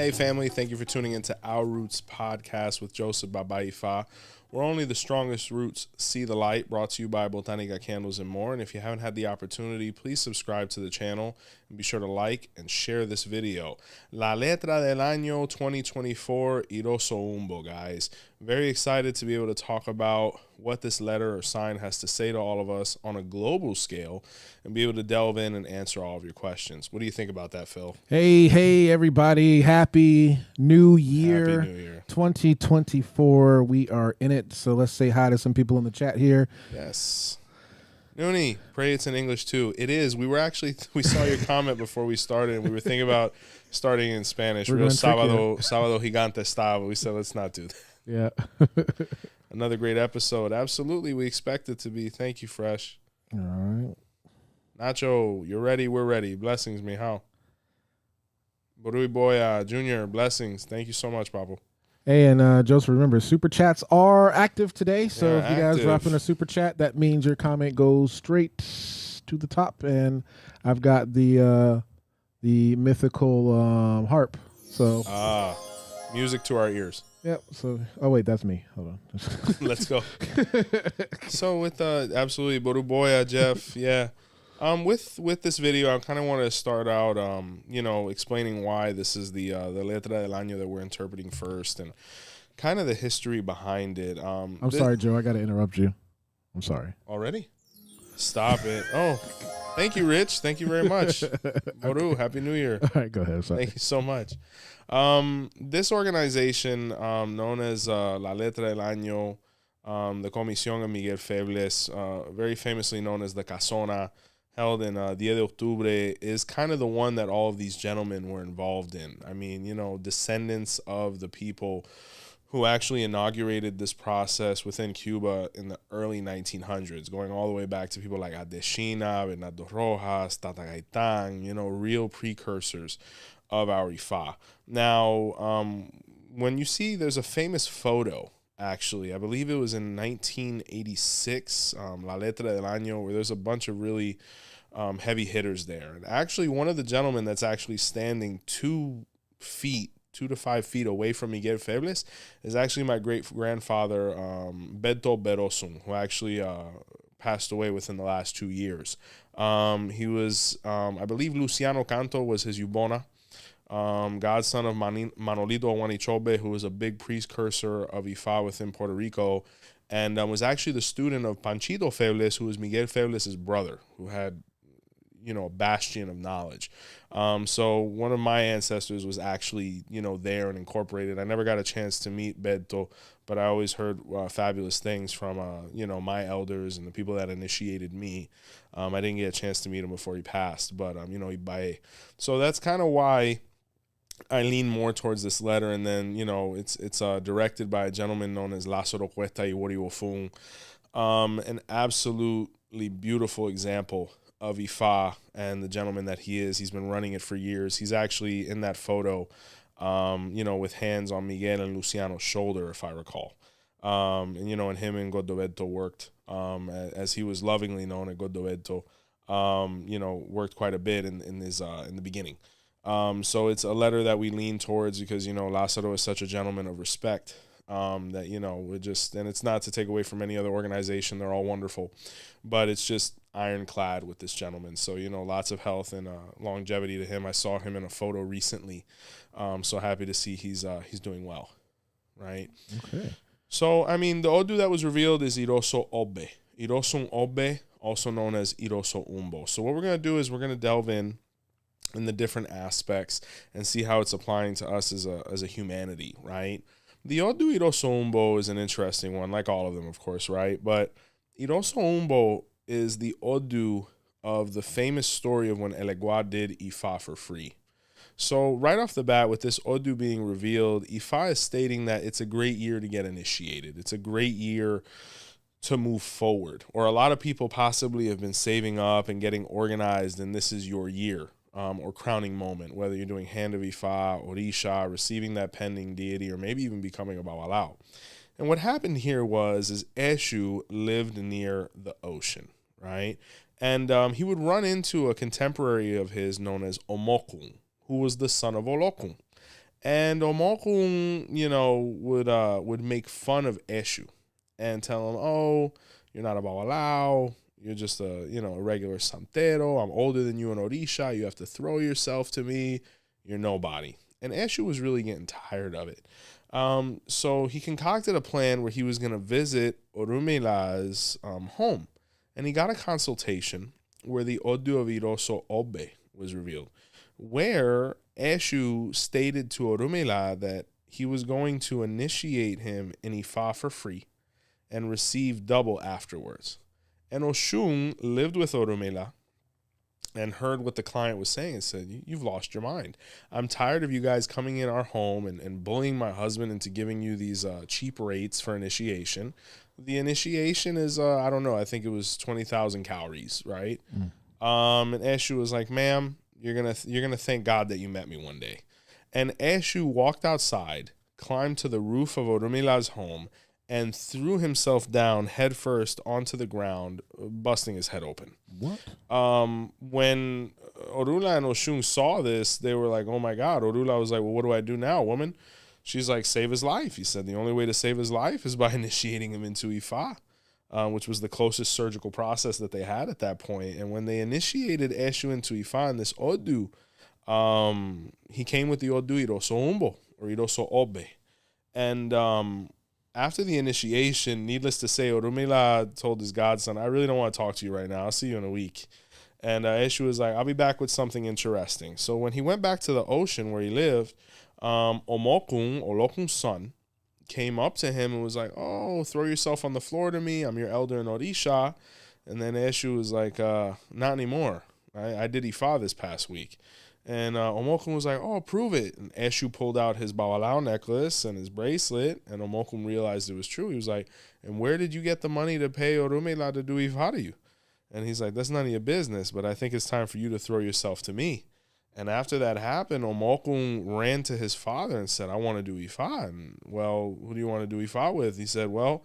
Hey family, thank you for tuning into Our Roots podcast with Joseph Baba Ifa. Where only the strongest roots see the light, brought to you by Botanica Candles and More. And if you haven't had the opportunity, please subscribe to the channel and be sure to like and share this video. La Letra Del Año 2024, Iroso Umbo, guys. Very excited to be able to talk about what this letter or sign has to say to all of us on a global scale and be able to delve in and answer all of your questions. What do you think about that, Phil? Hey, everybody. Happy New Year. Happy New Year. 2024. We are in it. So let's say hi to some people in the chat here. Yes. Nooni, pray it's in English too. It is. We saw your comment before we started, and we were thinking about starting in Spanish. We're Real going sábado gigante style, but we said let's not do that. Yeah. Another great episode. Absolutely. We expect it to be. Thank you, Fresh. All right. Nacho, you're ready. We're ready. Blessings, me. How? Borui Boya, Junior, blessings. Thank you so much, Pablo. Hey, and Joseph, remember, super chats are active today. So They're if you guys active. drop in a super chat, that means your comment goes straight to the top. And I've got the mythical harp. So Music to our ears. yep. So wait, that's me. Hold on. Let's go. So with absolutely Borui Boya, Jeff, yeah. With this video, I kind of want to start out, explaining why this is the Letra del Año that we're interpreting first, and kind of the history behind it. I'm sorry, Joe. I got to interrupt you. I'm sorry. Already? Stop it. Oh, thank you, Rich. Thank you very much. Boru, Happy New Year. All right, go ahead. Sorry. Thank you so much. This organization, known as La Letra del Año, the Comisión of Miguel Febles, very famously known as the Casona, held in Dia de Octubre, is kind of the one that all of these gentlemen were involved in. I mean, descendants of the people who actually inaugurated this process within Cuba in the early 1900s, going all the way back to people like Adesina, Bernardo Rojas, Tata Gaitan, real precursors of our Ifa. Now, when you see, there's a famous photo, actually, I believe it was in 1986, La Letra del Año, where there's a bunch of really heavy hitters there. And actually, one of the gentlemen that's actually standing 2 to 5 feet away from Miguel Febles is actually my great-grandfather, Beto Berosun, who actually passed away within the last 2 years. He was, I believe Luciano Canto was his Yubona, godson of Manolito Huanichobe, who was a big precursor of Ifa within Puerto Rico, and was actually the student of Panchito Febles, who was Miguel Febles' brother, who had, a bastion of knowledge. So one of my ancestors was actually, there and incorporated. I never got a chance to meet Beto, but I always heard fabulous things from, my elders and the people that initiated me. I didn't get a chance to meet him before he passed, but, Ibae. So that's kind of why I lean more towards this letter. And then, it's directed by a gentleman known as Lázaro Cuesta Iwori Wofun, an absolutely beautiful example of Ifa and the gentleman that he is. He's been running it for years. He's actually in that photo, with hands on Miguel and Luciano's shoulder, if I recall. And him and Godobeto worked, as he was lovingly known at Godobeto, worked quite a bit in the beginning. So it's a letter that we lean towards because, Lázaro is such a gentleman of respect, that, we're just, and it's not to take away from any other organization. They're all wonderful, but it's just ironclad with this gentleman. So, lots of health and longevity to him. I saw him in a photo recently. So happy to see he's doing well. Right. Okay. So, I mean, the Odu that was revealed is Irosun Ogbe. Irosun Ogbe, also known as Iroso Umbo. So what we're going to do is we're going to delve in the different aspects and see how it's applying to us as a humanity, right? The Odu Iroso Umbo is an interesting one, like all of them, of course, right? But Iroso Umbo is the Odu of the famous story of when Elegua did Ifa for free. So right off the bat, with this Odu being revealed, Ifa is stating that it's a great year to get initiated. It's a great year to move forward. Or a lot of people possibly have been saving up and getting organized, and this is your year. Or crowning moment, whether you're doing Hand of Ifa, Orisha, receiving that pending deity, or maybe even becoming a Bawalao. And what happened here is Eshu lived near the ocean, right? And he would run into a contemporary of his known as Omokun, who was the son of Olokun. And Omokun, would make fun of Eshu and tell him, "Oh, you're not a babalao. You're just a regular santero. I'm older than you in Orisha. You have to throw yourself to me. You're nobody." And Eshu was really getting tired of it. So he concocted a plan where he was going to visit Orumila's home. And he got a consultation where the Odu of Iroso Ogbe was revealed, where Eshu stated to Orumila that he was going to initiate him in Ifa for free and receive double afterwards. And Oshun lived with Orumila and heard what the client was saying and said, "You've lost your mind. I'm tired of you guys coming in our home and bullying my husband into giving you these cheap rates for initiation. The initiation is, I don't know, I think it was 20,000 calories, right?" And Eshu was like, "Ma'am, you're gonna thank God that you met me one day." And Eshu walked outside, climbed to the roof of Orumila's home, and threw himself down headfirst onto the ground, busting his head open. What? When Orula and Oshun saw this, they were like, "Oh my God." Orula was like, "Well, what do I do now, woman?" She's like, "Save his life." He said the only way to save his life is by initiating him into Ifa, which was the closest surgical process that they had at that point. And when they initiated Eshu into Ifa in this Odu, he came with the Odu Iroso Umbo or Iroso Ogbe. And after the initiation, needless to say, Orumila told his godson, "I really don't want to talk to you right now. I'll see you in a week." And Eshu was like, "I'll be back with something interesting." So when he went back to the ocean where he lived, Omokun, Olokun's son, came up to him and was like, "Oh, throw yourself on the floor to me. I'm your elder in Orisha." And then Eshu was like, "Not anymore. I did Ifa this past week." And Omokun was like, "Oh, prove it." And Eshu pulled out his Bawalao necklace and his bracelet, and Omokun realized it was true. He was like, "And where did you get the money to pay Orumila to do Ifa to you?" And he's like, "That's none of your business, but I think it's time for you to throw yourself to me." And after that happened, Omokun ran to his father and said, "I want to do Ifa." And, "Well, who do you want to do Ifa with?" He said, "Well,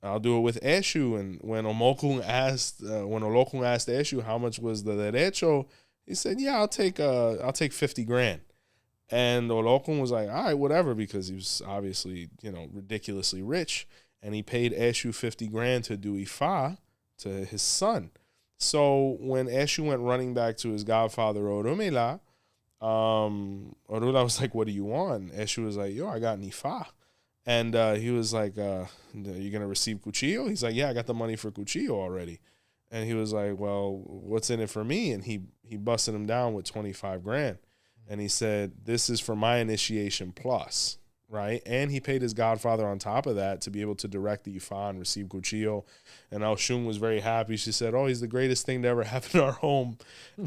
I'll do it with Eshu." And when Olokun asked Eshu how much was the derecho, he said, "Yeah, I'll take 50 grand. And Olokun was like, "All right, whatever," because he was obviously, ridiculously rich. And he paid Eshu 50 grand to do Ifa to his son. So when Eshu went running back to his godfather, Orumila, Orula was like, "What do you want?" Eshu was like, "Yo, I got an Ifa." And he was like, "You going to receive cuchillo?" He's like, "Yeah, I got the money for cuchillo already." And he was like, "Well, what's in it for me?" And he busted him down with 25 grand. And he said, "This is for my initiation plus," right? And he paid his godfather on top of that to be able to direct the Ifa and receive cuchillo. And Al-Shun was very happy. She said, "Oh, he's the greatest thing to ever happen in our home."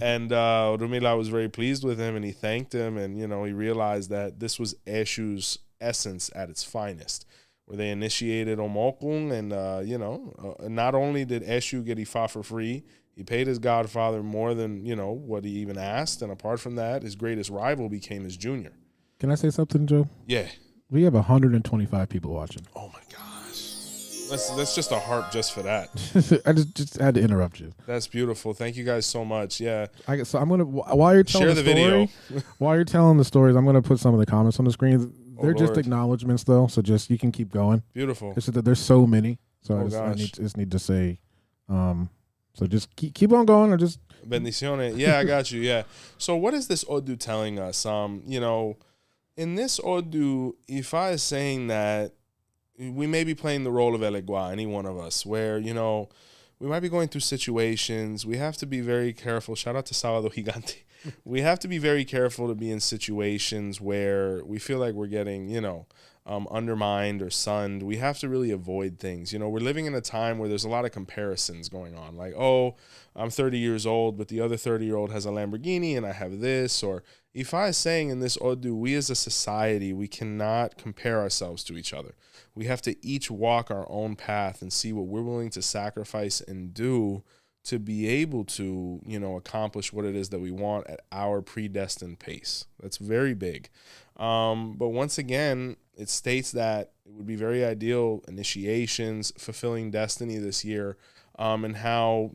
And Rumila was very pleased with him, and he thanked him. And, he realized that this was Eshu's essence at its finest, where they initiated Omokun, and not only did Eshu get Ifa for free, he paid his godfather more than what he even asked, and apart from that, his greatest rival became his junior. Can I say something, Joe? Yeah. We have 125 people watching. Oh my gosh, that's just a harp just for that. I just had to interrupt you. That's beautiful. Thank you guys so much. Yeah. So I'm gonna while you're telling share the video. while you're telling the stories, I'm gonna put some of the comments on the screen. They're just Lord. acknowledgments, though, so just you can keep going. Beautiful. It's just that there's so many, so I just need to say, so just keep on going, or just bendiciones. Yeah, I got you. Yeah. So what is this Odu telling us? In this Odu, Ifa is saying that we may be playing the role of Elegua, any one of us, where we might be going through situations. We have to be very careful. Shout out to Sábado Gigante. We have to be very careful to be in situations where we feel like we're getting, undermined or sunned. We have to really avoid things. We're living in a time where there's a lot of comparisons going on. Like, oh, I'm 30 years old, but the other 30-year-old has a Lamborghini and I have this. Or Ifa is saying in this Odu, we as a society, we cannot compare ourselves to each other. We have to each walk our own path and see what we're willing to sacrifice and do to be able to, accomplish what it is that we want at our predestined pace. That's very big. But once again, it states that it would be very ideal initiations, fulfilling destiny this year, and how,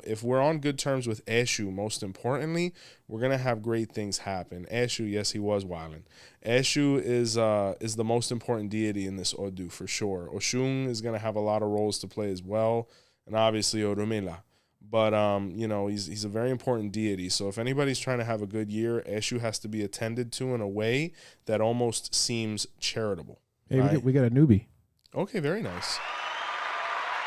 if we're on good terms with Eshu, most importantly, we're going to have great things happen. Eshu, yes, he was wilding. Eshu is the most important deity in this Odu for sure. Oshun is going to have a lot of roles to play as well, and obviously Orumila. But he's a very important deity. So if anybody's trying to have a good year, Eshu has to be attended to in a way that almost seems charitable. Hey, right? we got a newbie. Okay, very nice.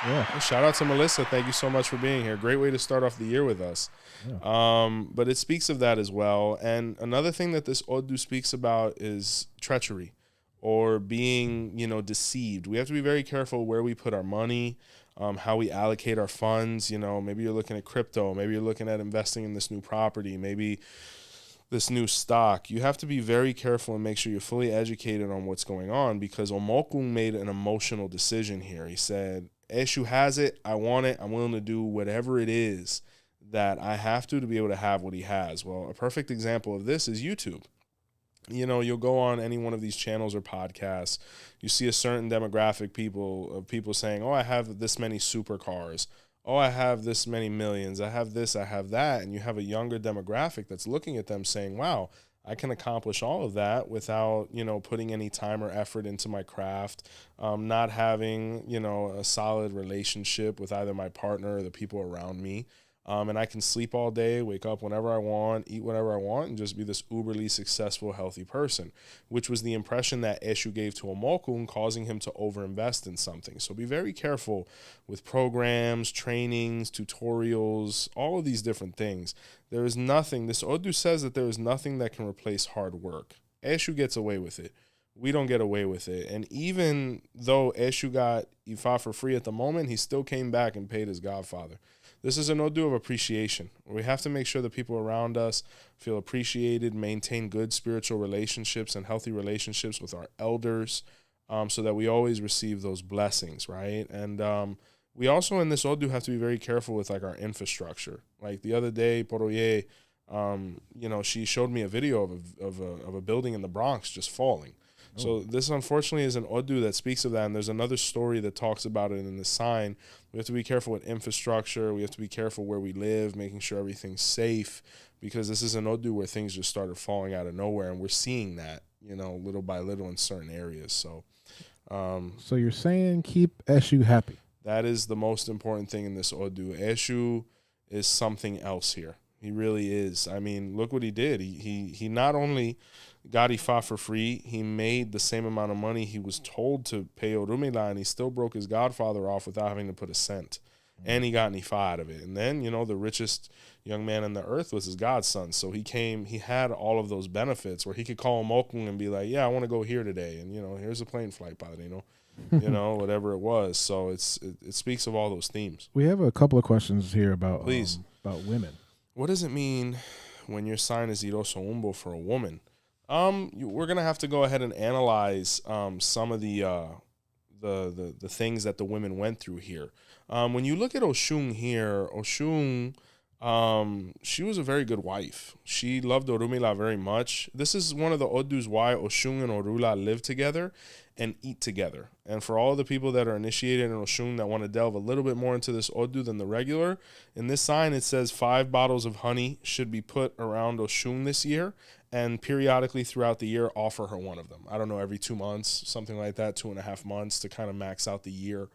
Yeah. Well, shout out to Melissa. Thank you so much for being here. Great way to start off the year with us. Yeah. But it speaks of that as well. And another thing that this Odu speaks about is treachery or being, deceived. We have to be very careful where we put our money, how we allocate our funds. Maybe you're looking at crypto. Maybe you're looking at investing in this new property. Maybe this new stock. You have to be very careful and make sure you're fully educated on what's going on, because Omokun made an emotional decision here. He said, Eshu has it. I want it. I'm willing to do whatever it is that I have to be able to have what he has. Well, a perfect example of this is YouTube. You'll go on any one of these channels or podcasts. You see a certain demographic of people saying, oh, I have this many supercars. Oh, I have this many millions. I have this, I have that. And you have a younger demographic that's looking at them saying, wow, I can accomplish all of that without, putting any time or effort into my craft, not having, a solid relationship with either my partner or the people around me. And I can sleep all day, wake up whenever I want, eat whatever I want, and just be this uberly successful, healthy person, which was the impression that Eshu gave to Omokun, causing him to overinvest in something. So be very careful with programs, trainings, tutorials, all of these different things. There is nothing, this Odu says that there is nothing that can replace hard work. Eshu gets away with it. We don't get away with it. And even though Eshu got Ifa for free at the moment, he still came back and paid his godfather. This is an Odu of appreciation. We have to make sure the people around us feel appreciated, maintain good spiritual relationships and healthy relationships with our elders, so that we always receive those blessings, right? And we also in this Odu have to be very careful with like our infrastructure. Like the other day, Poroye, she showed me a video of a building in the Bronx just falling. So this, unfortunately, is an Odu that speaks of that, and there's another story that talks about it in the sign. We have to be careful with infrastructure. We have to be careful where we live, making sure everything's safe, because this is an Odu where things just started falling out of nowhere, and we're seeing that, little by little in certain areas. So So you're saying keep Eshu happy. That is the most important thing in this Odu. Eshu is something else here. He really is. I mean, look what he did. He not only got Ifa for free, he made the same amount of money he was told to pay Orumila, and he still broke his godfather off without having to put a cent. And he got an Ifa out of it. And then, the richest young man on the earth was his godson. So he had all of those benefits where he could call Omokun and be like, yeah, I want to go here today. And, here's a plane flight pilot, whatever it was. So it speaks of all those themes. We have a couple of questions here about women. What does it mean when your sign is Iroso Umbo for a woman? We're gonna have to go ahead and analyze some of the things that the women went through here. When you look at Oshun here, she was a very good wife. She loved Orumila very much. This is one of the Odus why Oshun and Orula live together and eat together. And for all the people that are initiated in Oshun that want to delve a little bit more into this Odu than the regular, in this sign it says 5 bottles of honey should be put around Oshun this year, and periodically throughout the year offer her one of them. I don't know, every 2 months, something like that, 2.5 months to kind of max out the year,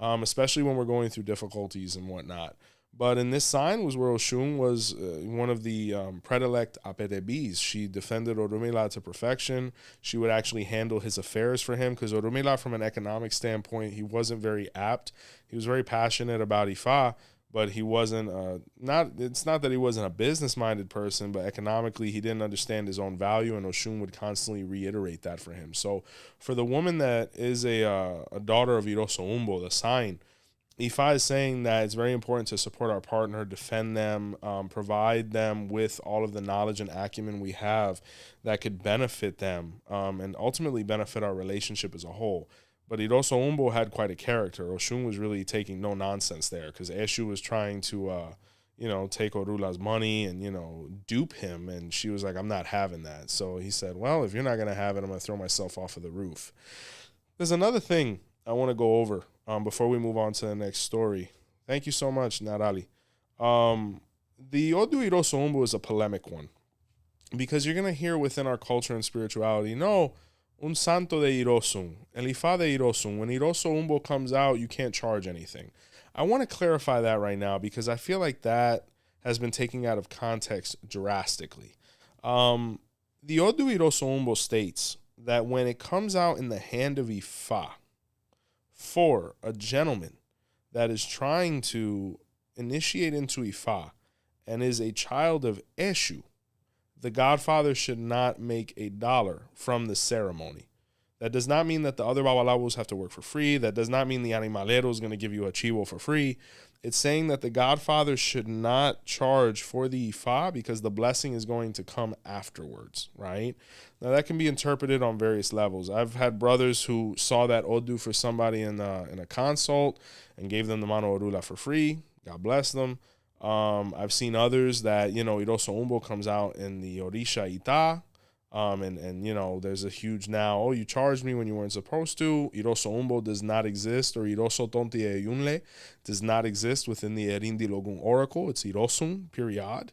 especially when we're going through difficulties and whatnot. But in this sign was where Oshun was one of the predilect apetebis. She defended Orumila to perfection. She would actually handle his affairs for him, because Orumila, from an economic standpoint, he wasn't very apt. He was very passionate about Ifa, but he wasn't it's not that he wasn't a business-minded person, but economically he didn't understand his own value, and Oshun would constantly reiterate that for him. So for the woman that is a daughter of Iroso Umbo, the sign, Ifa is saying that it's very important to support our partner, defend them, provide them with all of the knowledge and acumen we have that could benefit them, and ultimately benefit our relationship as a whole. But Iroso Umbo had quite a character. Oshun was really taking no nonsense there, because Eshu was trying to, take Orula's money and, dupe him. And she was like, I'm not having that. So he said, well, if you're not going to have it, I'm going to throw myself off of the roof. There's another thing I want to go over before we move on to the next story. Thank you so much, Narali. The Odu Iroso Umbo is a polemic one because you're going to hear within our culture and spirituality, no, un santo de Irosun, el Ifa de Irosun. When Iroso Umbo comes out, you can't charge anything. I want to clarify that right now because I feel like that has been taken out of context drastically. The Odu Iroso Umbo states that when it comes out in the hand of Ifa for a gentleman that is trying to initiate into Ifa and is a child of Eshu, the godfather should not make $1 from the ceremony. That does not mean that the other babalawos have to work for free. That does not mean the animalero is going to give you a chivo for free. It's saying that the godfather should not charge for the ifa because the blessing is going to come afterwards, right? Now, that can be interpreted on various levels. I've had brothers who saw that odu for somebody in a consult and gave them the mano orula for free. God bless them. I've seen others that, Iroso Umbo comes out in the Orisha Ita. And there's a huge now, you charged me when you weren't supposed to. Iroso Umbo does not exist, or Iroso Tonti e Yunle does not exist within the Erindi Logun Oracle. It's Irosun, period.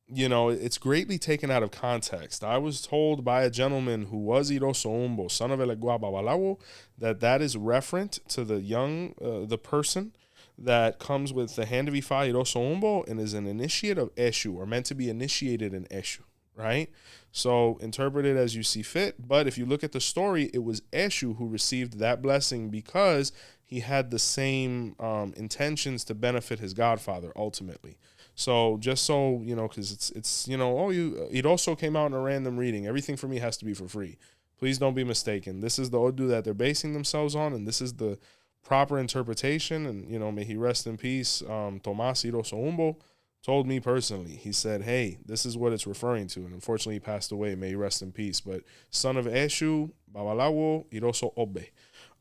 It's greatly taken out of context. I was told by a gentleman who was Iroso Umbo, son of Elegua Babalawo, that is referent to the person that comes with the hand of Ifa Iroso Umbo and is an initiate of Eshu, or meant to be initiated in Eshu. Right? So interpret it as you see fit. But if you look at the story, it was Eshu who received that blessing because he had the same intentions to benefit his godfather ultimately. So just so, because it also came out in a random reading. Everything for me has to be for free. Please don't be mistaken. This is the Odu that they're basing themselves on, and this is the proper interpretation. And, may he rest in peace, Tomás Iroso Umbo told me personally, he said, hey, this is what it's referring to. And unfortunately, he passed away. May he rest in peace. But son of Eshu, Babalawo, Iroso Ogbe.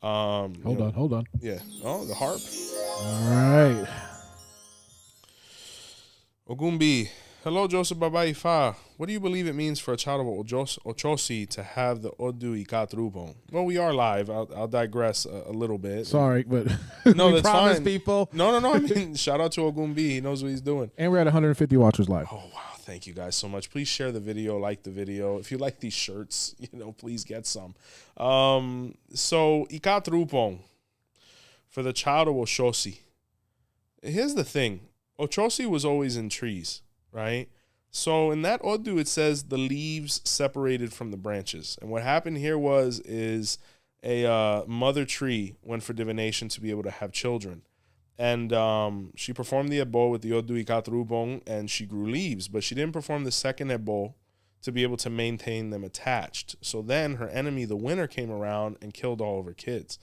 Hold on. Yeah. Oh, the harp. All right. Ogumbi. Hello, Joseph Baba Ifa. What do you believe it means for a child of Ochosi to have the Odu Ikatrubon? Well, we are live. I'll digress a little bit. Sorry, but no, that's fine. People. No. I mean, shout out to Ogumbi. He knows what he's doing. And we're at 150 watchers live. Oh, wow. Thank you guys so much. Please share the video, like the video. If you like these shirts, please get some. So, Ikatrubon for the child of Ochosi. Here's the thing. Ochosi was always in trees. Right? So in that Odu, it says the leaves separated from the branches. And what happened here is a mother tree went for divination to be able to have children. And she performed the ebo with the Odu Ikatrubong, and she grew leaves. But she didn't perform the second ebo to be able to maintain them attached. So then her enemy, the winter, came around and killed all of her kids.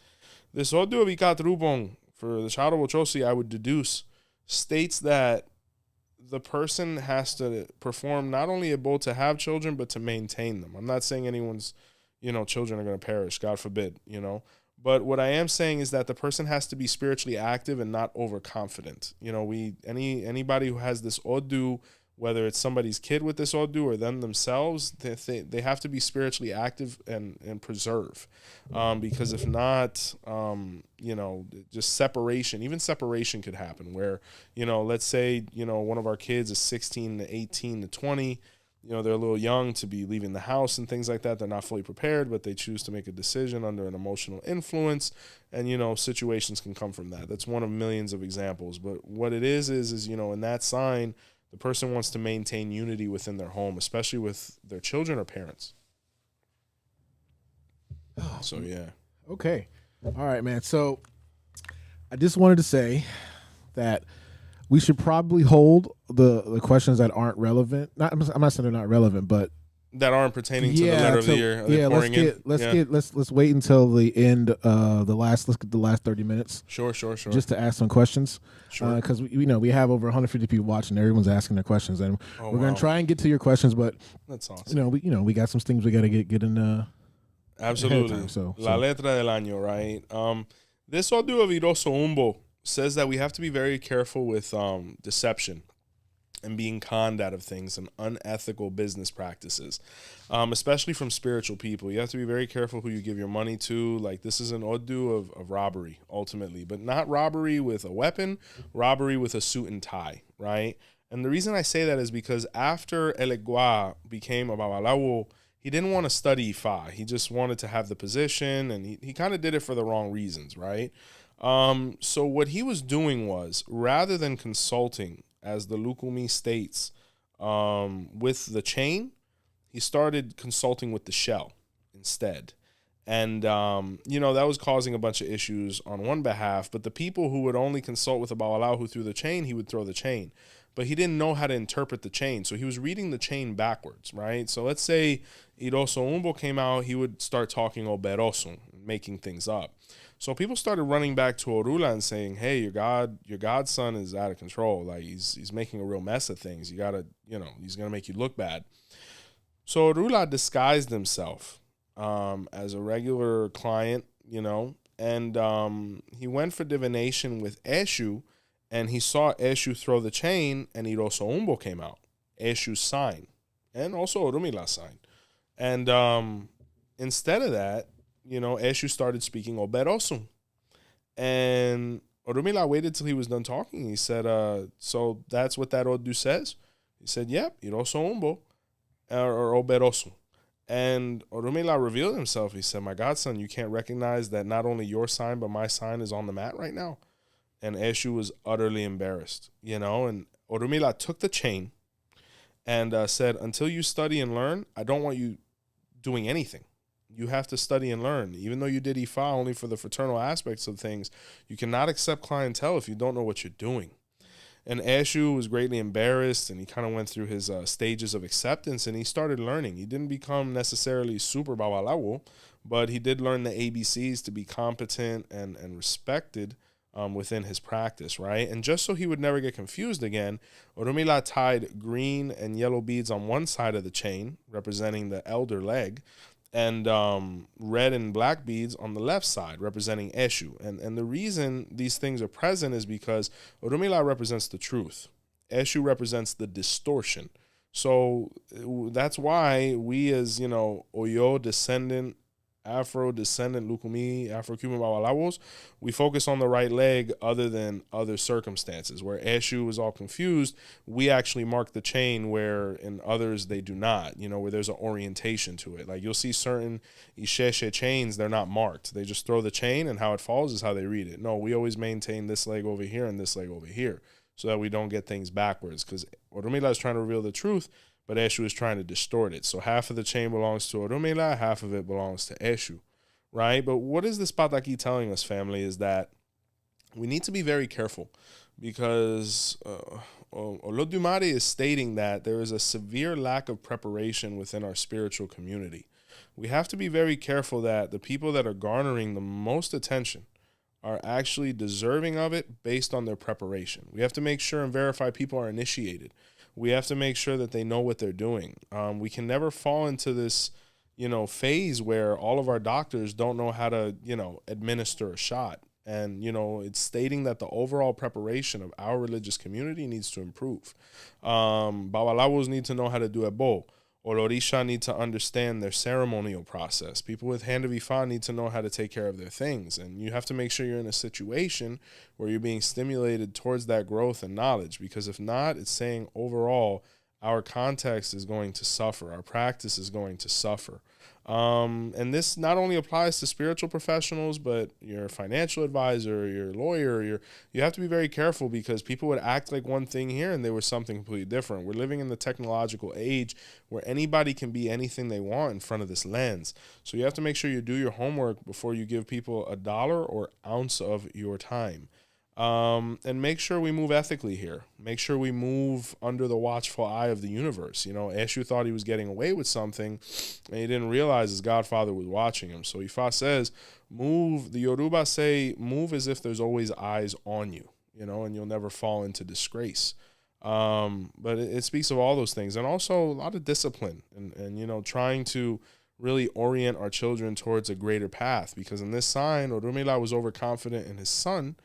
This Odu of Ikatrubong, for the child of Ochosi, I would deduce, states that the person has to perform not only able to have children, but to maintain them. I'm not saying anyone's, children are going to perish, God forbid, But what I am saying is that the person has to be spiritually active and not overconfident. Anybody who has this Odu, whether it's somebody's kid with this Odu or them themselves, they have to be spiritually active and preserve. Because if not, just separation, even separation could happen where, let's say, one of our kids is 16 to 18 to 20, they're a little young to be leaving the house and things like that. They're not fully prepared, but they choose to make a decision under an emotional influence. And, situations can come from that. That's one of millions of examples. But what it is, in that sign, the person wants to maintain unity within their home, especially with their children or parents. So, yeah. Okay. All right, man. So I just wanted to say that we should probably hold the questions that aren't relevant. I'm not saying they're not relevant, but that aren't pertaining to the letter of the year. Let's wait until the end. Let's get the last 30 minutes. Sure. Just to ask some questions. Sure. Because we have over 150 people watching. Everyone's asking their questions, and we're gonna try and get to your questions. But that's awesome. We got some things we got to get in. Absolutely. La Letra Del Año, right? This Odu of Iroso Umbo says that we have to be very careful with deception. and being conned out of things and unethical business practices, especially from spiritual people. You have to be very careful who you give your money to. Like, this is an odu of robbery, ultimately, but not robbery with a weapon, robbery with a suit and tie, right? And the reason I say that is because after Elegua became a Babalawo, he didn't want to study Ifa. He just wanted to have the position, and he kind of did it for the wrong reasons, right? So what he was doing was, rather than consulting, as the Lukumi states, with the chain, he started consulting with the shell instead. And, that was causing a bunch of issues on one behalf. But the people who would only consult with a Babalao who threw the chain, he would throw the chain. But he didn't know how to interpret the chain. So he was reading the chain backwards, right? So let's say Iroso Umbo came out, he would start talking Oberosun, making things up. So people started running back to Orula and saying, hey, your godson is out of control. Like, he's making a real mess of things. You gotta, he's gonna make you look bad. So Orula disguised himself as a regular client, and he went for divination with Eshu, and he saw Eshu throw the chain, and Iroso Umbo came out, Eshu's sign, and also Orumila's sign. And instead of that, Eshu started speaking Oberosum. And Orumila waited till he was done talking. He said, so that's what that Odu says? He said, yep, Iroso Umbo, or Oberosum. And Orumila revealed himself. He said, my godson, you can't recognize that not only your sign, but my sign is on the mat right now. And Eshu was utterly embarrassed, and Orumila took the chain and said, until you study and learn, I don't want you doing anything. You have to study and learn. Even though you did Ifa only for the fraternal aspects of things, you cannot accept clientele if you don't know what you're doing. And Eshu was greatly embarrassed, and he kind of went through his stages of acceptance, and he started learning. He didn't become necessarily super Babalawo, but he did learn the ABCs to be competent and respected within his practice, right? And just so he would never get confused again, Orumila tied green and yellow beads on one side of the chain, representing the elder leg, and red and black beads on the left side, representing Eshu. And the reason these things are present is because Orumila represents the truth. Eshu represents the distortion. So that's why we as, Oyo descendant, Afro-descendant Lukumi, Afro-Cuban Babalawos, we focus on the right leg other than other circumstances. Where Eshu is all confused, we actually mark the chain, where in others they do not, where there's an orientation to it. Like, you'll see certain Isheshe chains, they're not marked. They just throw the chain, and how it falls is how they read it. No, we always maintain this leg over here and this leg over here, so that we don't get things backwards, because Orumila is trying to reveal the truth, but Eshu is trying to distort it. So half of the chain belongs to Orumila, half of it belongs to Eshu, right? But what is this pataki telling us, family, is that we need to be very careful, because Olodumare is stating that there is a severe lack of preparation within our spiritual community. We have to be very careful that the people that are garnering the most attention are actually deserving of it based on their preparation. We have to make sure and verify people are initiated. We have to make sure that they know what they're doing. We can never fall into this, phase where all of our doctors don't know how to, administer a shot. And, it's stating that the overall preparation of our religious community needs to improve. Babalawos need to know how to do ebo. Olorisha need to understand their ceremonial process. People with hand of Ifa need to know how to take care of their things. And you have to make sure you're in a situation where you're being stimulated towards that growth and knowledge. Because if not, it's saying overall, our context is going to suffer. Our practice is going to suffer. And this not only applies to spiritual professionals, but your financial advisor, your lawyer, you have to be very careful, because people would act like one thing here and they were something completely different. We're living in the technological age where anybody can be anything they want in front of this lens. So you have to make sure you do your homework before you give people a dollar or ounce of your time. And make sure we move ethically here. Make sure we move under the watchful eye of the universe. Eshu thought he was getting away with something, and he didn't realize his godfather was watching him. So Ifa says, move, the Yoruba say, move as if there's always eyes on you, and you'll never fall into disgrace. But it speaks of all those things, and also a lot of discipline and trying to really orient our children towards a greater path, because in this sign, Orumila was overconfident in his son,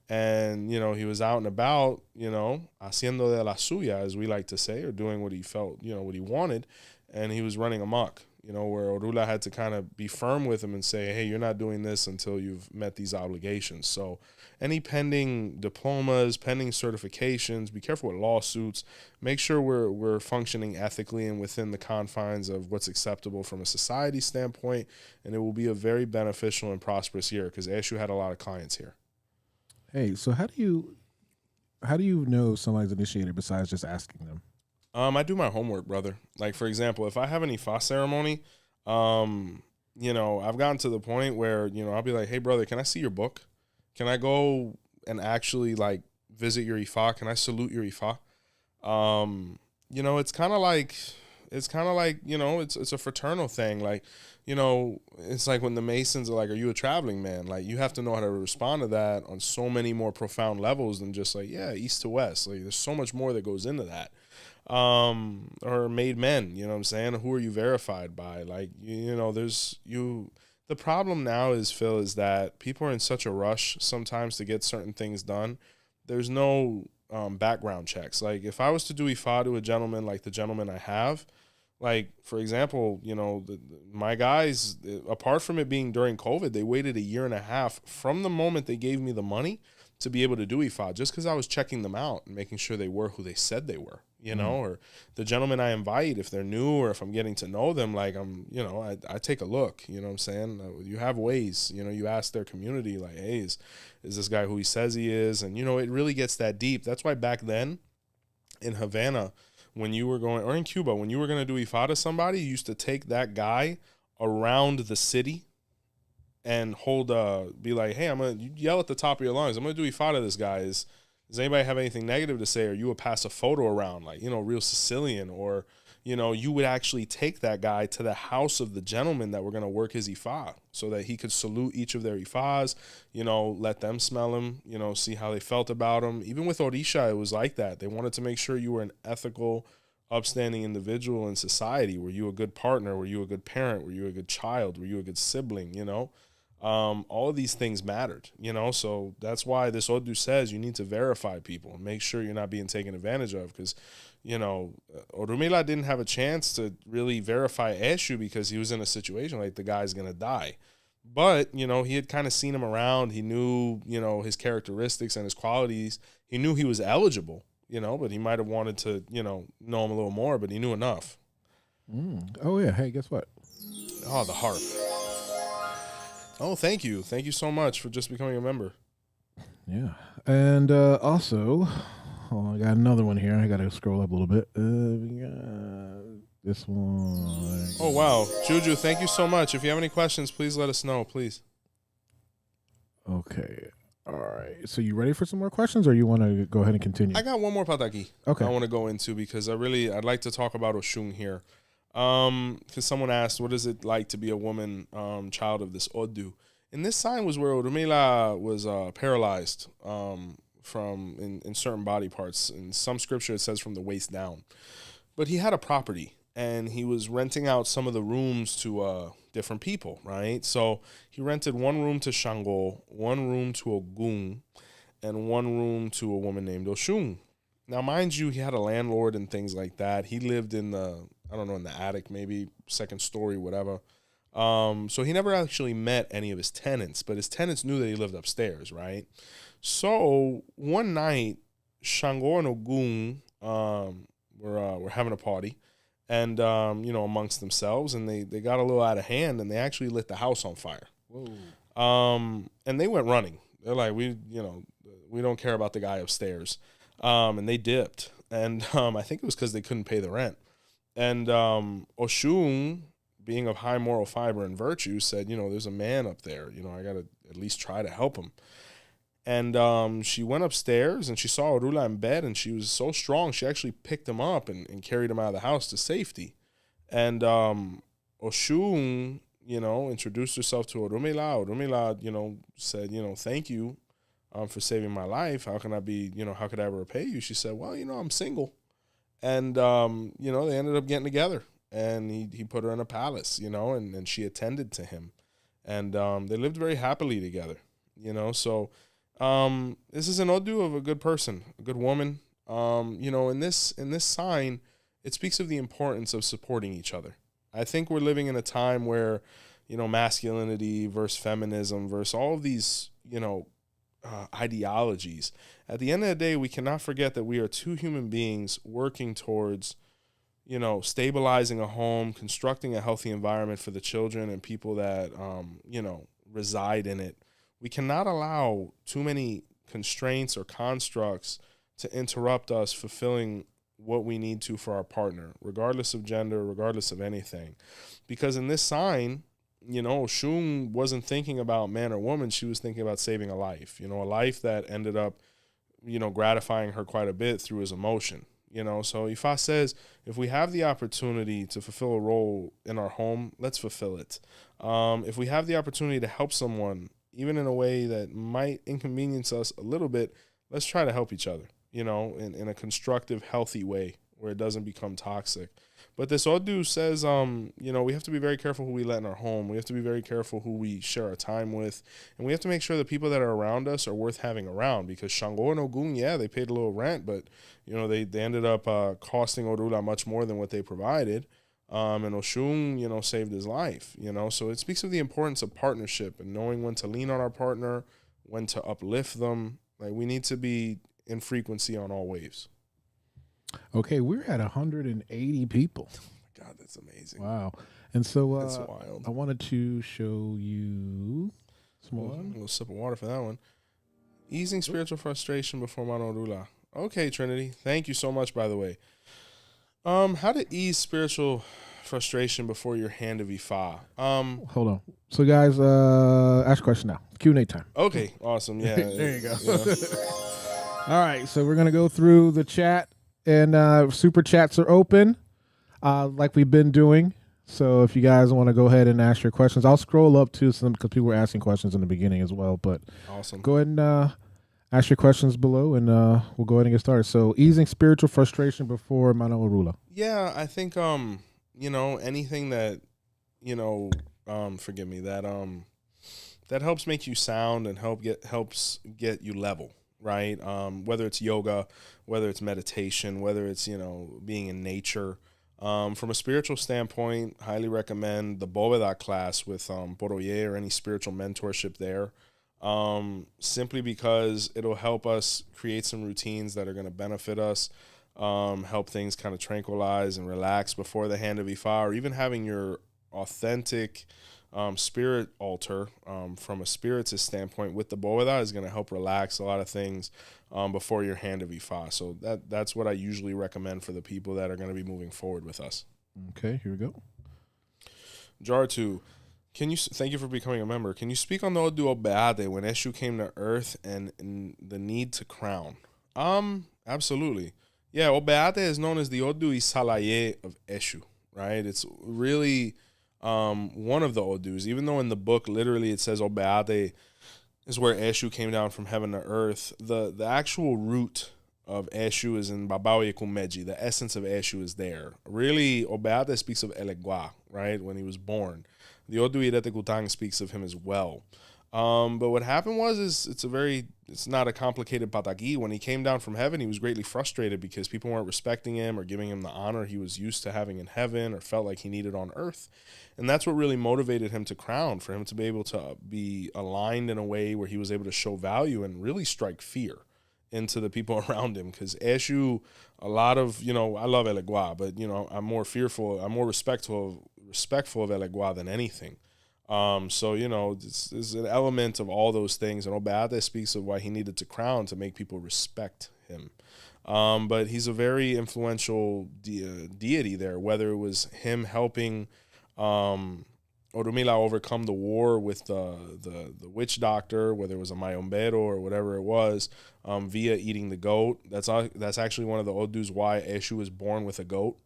And, he was out and about, haciendo de la suya, as we like to say, or doing what he felt, what he wanted. And he was running amok, where Orula had to kind of be firm with him and say, hey, you're not doing this until you've met these obligations. So any pending diplomas, pending certifications, be careful with lawsuits. Make sure we're functioning ethically and within the confines of what's acceptable from a society standpoint. And it will be a very beneficial and prosperous year because Eshu had a lot of clients here. Hey, so how do you know somebody's initiated besides just asking them? I do my homework, brother. Like, for example, if I have an Ifa ceremony, I've gotten to the point where, I'll be like, hey, brother, can I see your book? Can I go and actually, like, visit your Ifa? Can I salute your Ifa? It's kind of like, it's a fraternal thing. Like, it's like when the Masons are like, are you a traveling man? Like, you have to know how to respond to that on so many more profound levels than just like, yeah, east to west. Like, there's so much more that goes into that. Or made men, you know what I'm saying? Who are you verified by? Like, the problem now is, Phil, is that people are in such a rush sometimes to get certain things done. There's no background checks. Like, if I was to do Ifa to a gentleman like the gentleman I have, like, for example, my guys, apart from it being during COVID, they waited 1.5 years from the moment they gave me the money to be able to do Ifa, just because I was checking them out and making sure they were who they said they were, or the gentlemen I invite, if they're new or if I'm getting to know them, like I take a look, you know what I'm saying? You have ways, you ask their community, like, hey, is this guy who he says he is? And, it really gets that deep. That's why back then in Havana, when you were going, or in Cuba, when you were going to do Ifa to somebody, you used to take that guy around the city and be like, hey, you yell at the top of your lungs, I'm going to do Ifa to this guy. Does anybody have anything negative to say? Or you would pass a photo around, like, real Sicilian, or, you would actually take that guy to the house of the gentleman that were going to work his Ifa so that he could salute each of their Ifas, let them smell him, see how they felt about him. Even with Orisha, it was like that. They wanted to make sure you were an ethical, upstanding individual in society. Were you a good partner? Were you a good parent? Were you a good child? Were you a good sibling? All of these things mattered, so that's why this Odu says you need to verify people and make sure you're not being taken advantage of, because, Orumila didn't have a chance to really verify Eshu because he was in a situation like the guy's going to die. But, he had kind of seen him around. He knew, his characteristics and his qualities. He knew he was eligible, but he might have wanted to, know him a little more, but he knew enough. Oh, yeah. Hey, guess what? Oh, the harp. Oh, thank you. Thank you so much for just becoming a member. Yeah. And also, I got another one here. I got to scroll up a little bit. We got this one. Oh, wow. Juju, thank you so much. If you have any questions, please let us know, please. Okay. All right. So you ready for some more questions, or you want to go ahead and continue? I got one more pataki. Okay. I want to go into, because I'd like to talk about Oshun here. Because someone asked, what is it like to be a woman child of this Odu? And this sign was where Orumila was paralyzed from in certain body parts. In some scripture, it says from the waist down. But he had a property, and he was renting out some of the rooms to different people, right? So he rented one room to Shango, one room to Ogun, and one room to a woman named Oshun. Now, mind you, he had a landlord and things like that. He lived in the attic, maybe second story, whatever. So he never actually met any of his tenants, but his tenants knew that he lived upstairs, right? So one night, Shango and Ogun were having a party, and amongst themselves, and they got a little out of hand, and they actually lit the house on fire. Whoa. And they went running. They're like, we don't care about the guy upstairs. And they dipped, and I think it was because they couldn't pay the rent. And Oshun, being of high moral fiber and virtue, said, there's a man up there. I got to at least try to help him. And she went upstairs, and she saw Orula in bed, and she was so strong, she actually picked him up and carried him out of the house to safety. And Oshun, introduced herself to Orumila. Orumila, said, thank you for saving my life. How can I how could I ever repay you? She said, well, I'm single. And, they ended up getting together, and he put her in a palace, and she attended to him. And they lived very happily together, so This is an Odu of a good person, a good woman. In this sign, it speaks of the importance of supporting each other. I think we're living in a time where, masculinity versus feminism versus all of these, ideologies. At the end of the day, we cannot forget that we are two human beings working towards, stabilizing a home, constructing a healthy environment for the children and people that, reside in it. We cannot allow too many constraints or constructs to interrupt us fulfilling what we need to for our partner, regardless of gender, regardless of anything. Because in this sign, Shun wasn't thinking about man or woman. She was thinking about saving a life, a life that ended up, gratifying her quite a bit through his emotion. So Ifa says, if we have the opportunity to fulfill a role in our home, let's fulfill it. If we have the opportunity to help someone, even in a way that might inconvenience us a little bit, let's try to help each other, in a constructive, healthy way where it doesn't become toxic. But this Odu says, we have to be very careful who we let in our home. We have to be very careful who we share our time with. And we have to make sure the people that are around us are worth having around, because Shango and Ogun, they paid a little rent, but, they ended up costing Orula much more than what they provided. And Oshun, saved his life, So it speaks of the importance of partnership and knowing when to lean on our partner, when to uplift them. Like, we need to be in frequency on all waves. Okay, we're at 180 people. Oh my God, that's amazing. Wow. And so that's wild. I wanted to show you a little sip of water for that one. Easing spiritual frustration before Mano Orula. Okay, Trinity. Thank you so much, by the way. How to ease spiritual frustration before your hand of Ifa. Hold on. So, guys, ask a question now. Q&A time. Okay, awesome. Yeah. There you go. Yeah. All right, so we're going to go through the chat, and super chats are open like we've been doing. So if you guys want to go ahead and ask your questions, I'll scroll up to some because people were asking questions in the beginning as well. But awesome. Go ahead and ask your questions below, and we'll go ahead and get started. So easing spiritual frustration before Mano Orula. Yeah, I think anything that forgive me, that helps make you sound and helps get you level. Right? Whether it's yoga, whether it's meditation, whether it's, being in nature. From a spiritual standpoint, highly recommend the Bóveda class with Boroye or any spiritual mentorship there. Simply because it'll help us create some routines that are going to benefit us, help things kind of tranquilize and relax before the hand of Ifa, or even having your authentic spirit altar from a spiritist standpoint with the Bóveda is going to help relax a lot of things before your hand of Ifa. So that's what I usually recommend for the people that are going to be moving forward with us. Okay, here we go. Jartu, thank you for becoming a member. Can you speak on the Odu Ogbe when Eshu came to Earth and the need to crown? Absolutely. Yeah, Ogbe is known as the Odu Isalaye of Eshu, right? It's really one of the Odus, even though in the book literally it says Ogbe is where Eshu came down from heaven to earth. The actual root of Eshu is in Babawe Kumeji. The essence of Eshu is there. Really, Ogbe speaks of Elegua, right, when he was born. The Odu Irete Kutang speaks of him as well. But what happened it's not a complicated pataki. When he came down from heaven, he was greatly frustrated because people weren't respecting him or giving him the honor he was used to having in heaven or felt like he needed on earth. And that's what really motivated him to crown, for him to be able to be aligned in a way where he was able to show value and really strike fear into the people around him. Because Eshu, a lot of, I love Elegua, but, I'm more respectful of Elegua than anything. So, there's an element of all those things. And Ogbe speaks of why he needed to crown to make people respect him. But he's a very influential deity there, whether it was him helping Orumila overcome the war with the witch doctor, whether it was a mayombero or whatever it was, via eating the goat. That's actually one of the Odus why Eshu was born with a goat,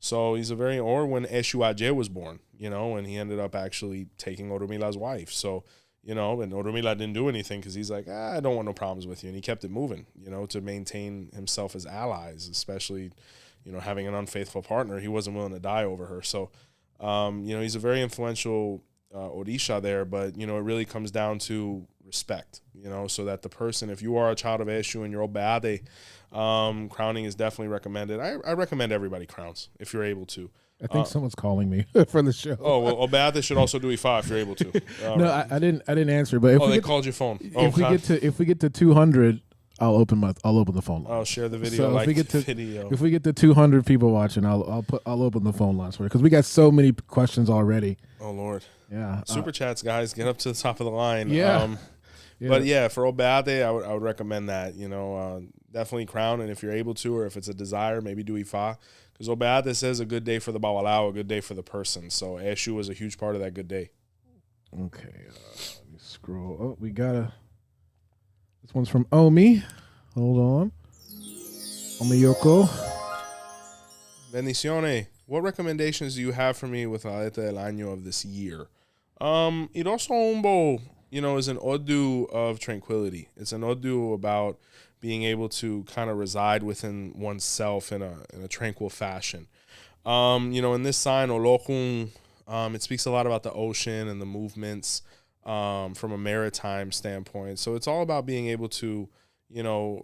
So he's or when Eshu Aje was born, and he ended up actually taking Orumila's wife. So, and Orumila didn't do anything because he's like, I don't want no problems with you. And he kept it moving, to maintain himself as allies, especially, having an unfaithful partner. He wasn't willing to die over her. So, he's a very influential Orisha there, but, it really comes down to respect, so that the person, if you are a child of Eshu and you're Obeade, crowning is definitely recommended. I recommend everybody crowns if you're able to. I think someone's calling me for the show. Oh, well, Obeade should also do Ifa if you're able to. No, right. I didn't answer. But if they called your phone. If we get to 200, I'll open the phone line. I'll share the video. So video. If we get to 200 people watching, I'll open the phone lines for you because we got so many questions already. Oh Lord. Yeah. Super chats, guys, get up to the top of the line. Yeah. But yeah, for Obeade, I would recommend that. Definitely crown, and if you're able to, or if it's a desire, maybe do Ifa. Because Obeade says a good day for the Bawalao, a good day for the person. So Eshu was a huge part of that good day. Okay. Let me scroll. Oh, we got this one's from Omi. Hold on. Omi Yoko. Bendiciones. What recommendations do you have for me with La Letra del Año of this year? Iroso Umbo, is an Odu of tranquility. It's an Odu about being able to kind of reside within oneself in a tranquil fashion. In this sign, Olokun, it speaks a lot about the ocean and the movements from a maritime standpoint. So it's all about being able to,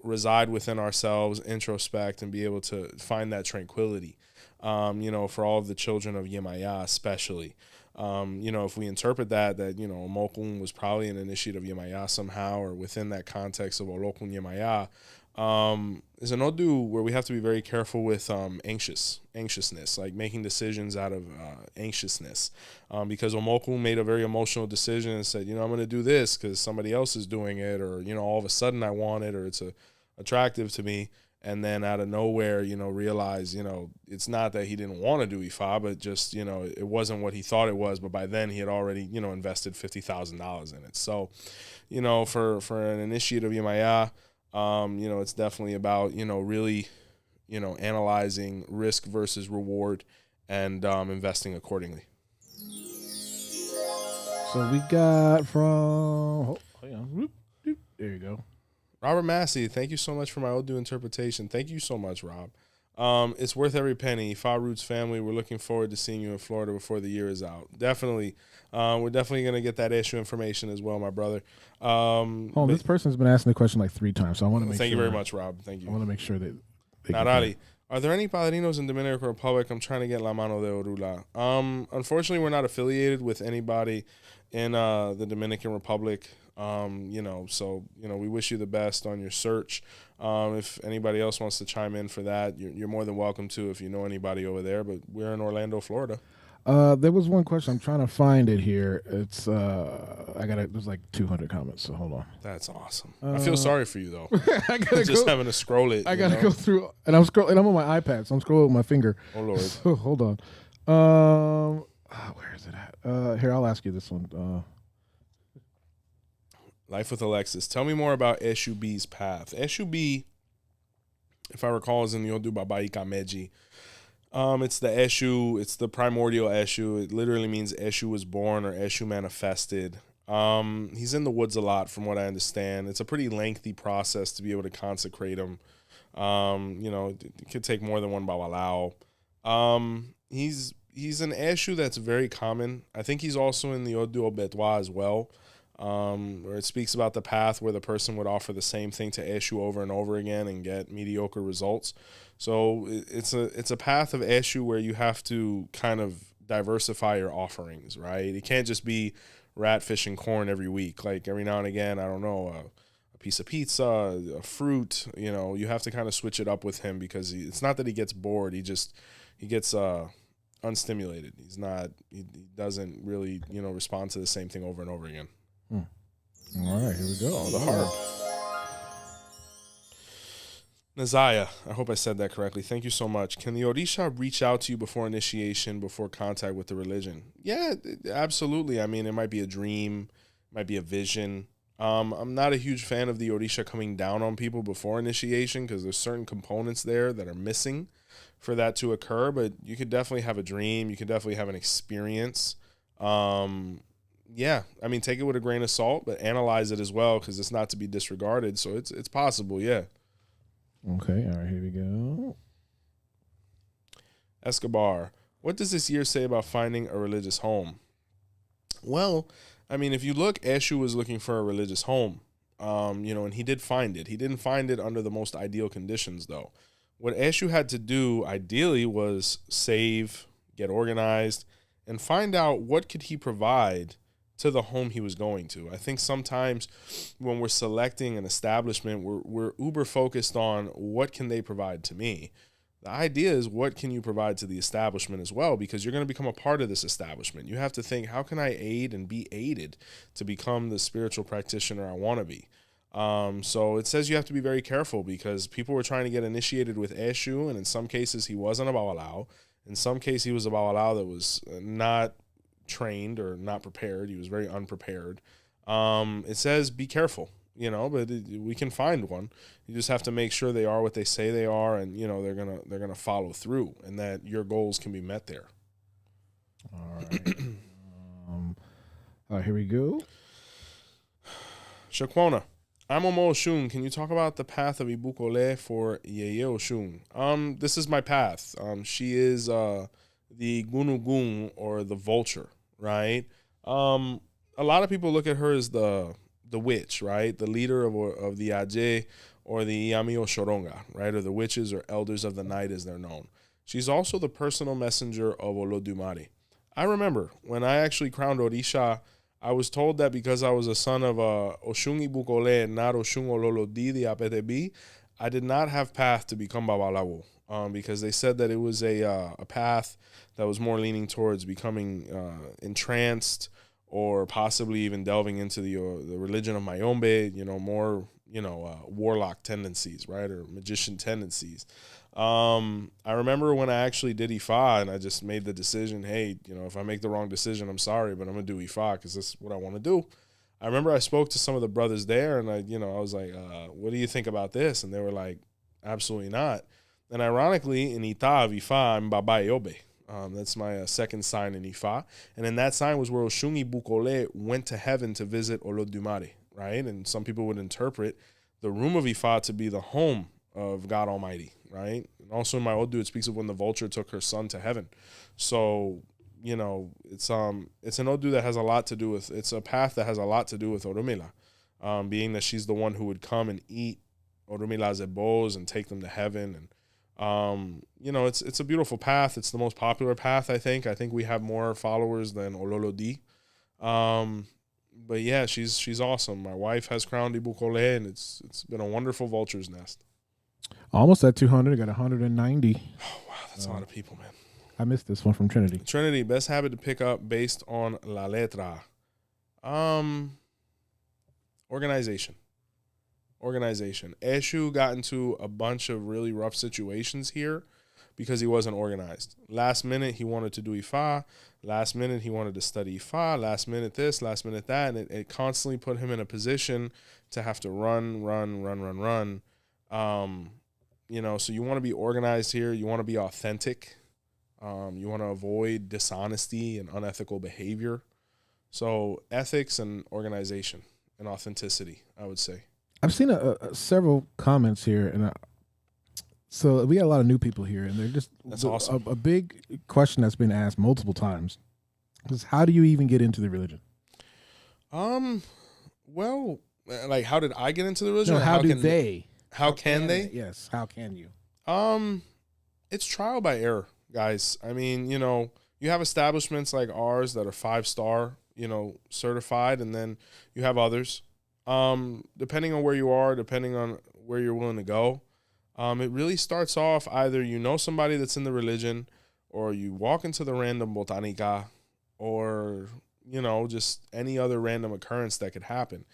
reside within ourselves, introspect, and be able to find that tranquility. For all of the children of Yemaya especially. If we interpret that Omokun was probably an initiate of Yemaya somehow, or within that context of Olokun Yemaya, is an Odu where we have to be very careful with anxiousness, like making decisions out of anxiousness. Because Omokun made a very emotional decision and said, I'm going to do this because somebody else is doing it, or, all of a sudden I want it, or it's attractive to me. And then out of nowhere, realize, it's not that he didn't want to do Ifa, but just, it wasn't what he thought it was. But by then he had already, invested $50,000 in it. So, for an initiate of Yemaya, it's definitely about, really, analyzing risk versus reward and investing accordingly. So we got from, there you go. Robert Massey, thank you so much for my Odu interpretation. Thank you so much, Rob. It's worth every penny. Fa Roots family, we're looking forward to seeing you in Florida before the year is out. Definitely. We're definitely going to get that issue information as well, my brother. This person's been asking the question like 3 times, so I want to make Thank sure. you very much, Rob. Thank you. I want to make sure that Narali, are there any padrinos in Dominican Republic? I'm trying to get La Mano de Orula. Unfortunately, we're not affiliated with anybody in the Dominican Republic. So we wish you the best on your search. If anybody else wants to chime in for that, you're more than welcome to if you know anybody over there. But we're in Orlando, Florida. There was one question. I'm trying to find it here. It's there's like 200 comments, so hold on. That's awesome. I feel sorry for you though. I gotta just having to scroll it. I gotta go through, and I'm scrolling. I'm on my iPad, so I'm scrolling with my finger. Oh Lord. So, hold on. Where is it at? Here, I'll ask you this one. Life with Alexis. Tell me more about Eshu B's path. Eshu B, if I recall, is in the Odu Babaika Meji. It's the Eshu. It's the primordial Eshu. It literally means Eshu was born or Eshu manifested. He's in the woods a lot, from what I understand. It's a pretty lengthy process to be able to consecrate him. It could take more than one Bawalao. He's an Eshu that's very common. I think he's also in the Odu Obetwa as well. Where it speaks about the path where the person would offer the same thing to Eshu over and over again and get mediocre results. So it's a path of Eshu where you have to kind of diversify your offerings, right? It can't just be rat, fish, and corn every week. Like every now and again, I don't know, a piece of pizza, a fruit. You have to kind of switch it up with him because it's not that he gets bored. He gets unstimulated. He doesn't really respond to the same thing over and over again. All right, here we go. The harp. Nazaya, I hope I said that correctly. Thank you so much. Can the Orisha reach out to you before initiation, before contact with the religion? Yeah, absolutely. I mean, it might be a dream, it might be a vision. I'm not a huge fan of the Orisha coming down on people before initiation because there's certain components there that are missing for that to occur, but you could definitely have a dream. You could definitely have an experience. Yeah, I mean, take it with a grain of salt, but analyze it as well because it's not to be disregarded. So it's possible, yeah. Okay, all right, here we go. Escobar, what does this year say about finding a religious home? Well, I mean, if you look, Eshu was looking for a religious home, and he did find it. He didn't find it under the most ideal conditions, though. What Eshu had to do, ideally, was save, get organized, and find out what could he provide to the home he was going to. I think sometimes when we're selecting an establishment, we're uber focused on what can they provide to me. The idea is what can you provide to the establishment as well, because you're going to become a part of this establishment. You have to think, how can I aid and be aided to become the spiritual practitioner I want to be? So it says you have to be very careful, because people were trying to get initiated with Eshu, and in some cases he wasn't a Babalao. In some cases he was a Babalao that was not trained or not prepared. He was very unprepared. It says be careful, but we can find one. You just have to make sure they are what they say they are, and they're gonna follow through, and that your goals can be met there. All right. Here we go. Shaquona, I'm Omo Oshun. Can you talk about the path of Ibukole for Yeye Oshun? This is my path. She is the Gunugun, or the vulture, right? A lot of people look at her as the witch, right? The leader of the Aje, or the Yami Oshoronga, right? Or the witches or elders of the night as they're known. She's also the personal messenger of Olodumare. I remember when I actually crowned Orisha, I was told that because I was a son of Oshun Ibukole and not Oshun Ololodi the Apetebi, I did not have path to become Babalawo, because they said that it was a path that was more leaning towards becoming entranced, or possibly even delving into the religion of Mayombe, more, warlock tendencies, right, or magician tendencies. I remember when I actually did Ifa, and I just made the decision, hey, if I make the wrong decision, I'm sorry, but I'm going to do Ifa because this is what I want to do. I remember I spoke to some of the brothers there, and I was like, what do you think about this? And they were like, absolutely not. And ironically, in Ita of Ifa, I'm Baba Yobe. That's my second sign in Ifa. And in that sign was where Oshun Ibukole went to heaven to visit Olodumare, right? And some people would interpret the room of Ifa to be the home of God Almighty, right? And also in my Odu, it speaks of when the vulture took her son to heaven. So, it's an Odu that has a lot to do with, it's a path that has a lot to do with Orumila, being that she's the one who would come and eat Orumila's ebos and take them to heaven. And it's a beautiful path. It's the most popular path, I think. I think we have more followers than Ololodi. But yeah, she's awesome. My wife has crowned Ibukole, and it's been a wonderful vulture's nest. Almost at 200. Got 190. Oh, wow, that's a lot of people, man. I missed this one from Trinity. Trinity, best habit to pick up based on La Letra. Organization. Eshu got into a bunch of really rough situations here because he wasn't organized. Last minute, he wanted to do Ifa. Last minute, he wanted to study Ifa. Last minute this, last minute that. And it constantly put him in a position to have to run. So you want to be organized here. You want to be authentic. You want to avoid dishonesty and unethical behavior. So ethics and organization and authenticity, I would say. I've seen several comments here, and so we got a lot of new people here, and they're just that's awesome. A big question that's been asked multiple times is, how do you even get into the religion? Well, like, how did I get into the religion? No, how can they? How can they? Yes, how can you? It's trial by error, guys. I mean, you have establishments like ours that are 5-star, certified, and then you have others. Depending on where you are, depending on where you're willing to go, it really starts off either somebody that's in the religion, or you walk into the random botanica, or just any other random occurrence that could happen.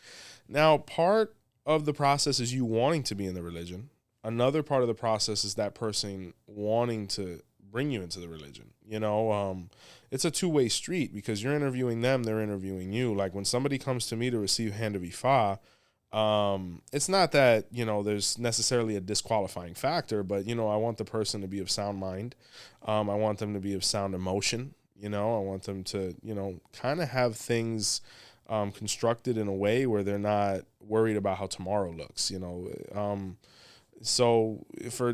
Now, part of the process is you wanting to be in the religion. Another part of the process is that person wanting to bring you into the religion. It's a two-way street, because you're interviewing them, they're interviewing you. Like, when somebody comes to me to receive Hand of Ifa, it's not that, there's necessarily a disqualifying factor, but, I want the person to be of sound mind. I want them to be of sound emotion. I want them to, kind of have things constructed in a way where they're not worried about how tomorrow looks, So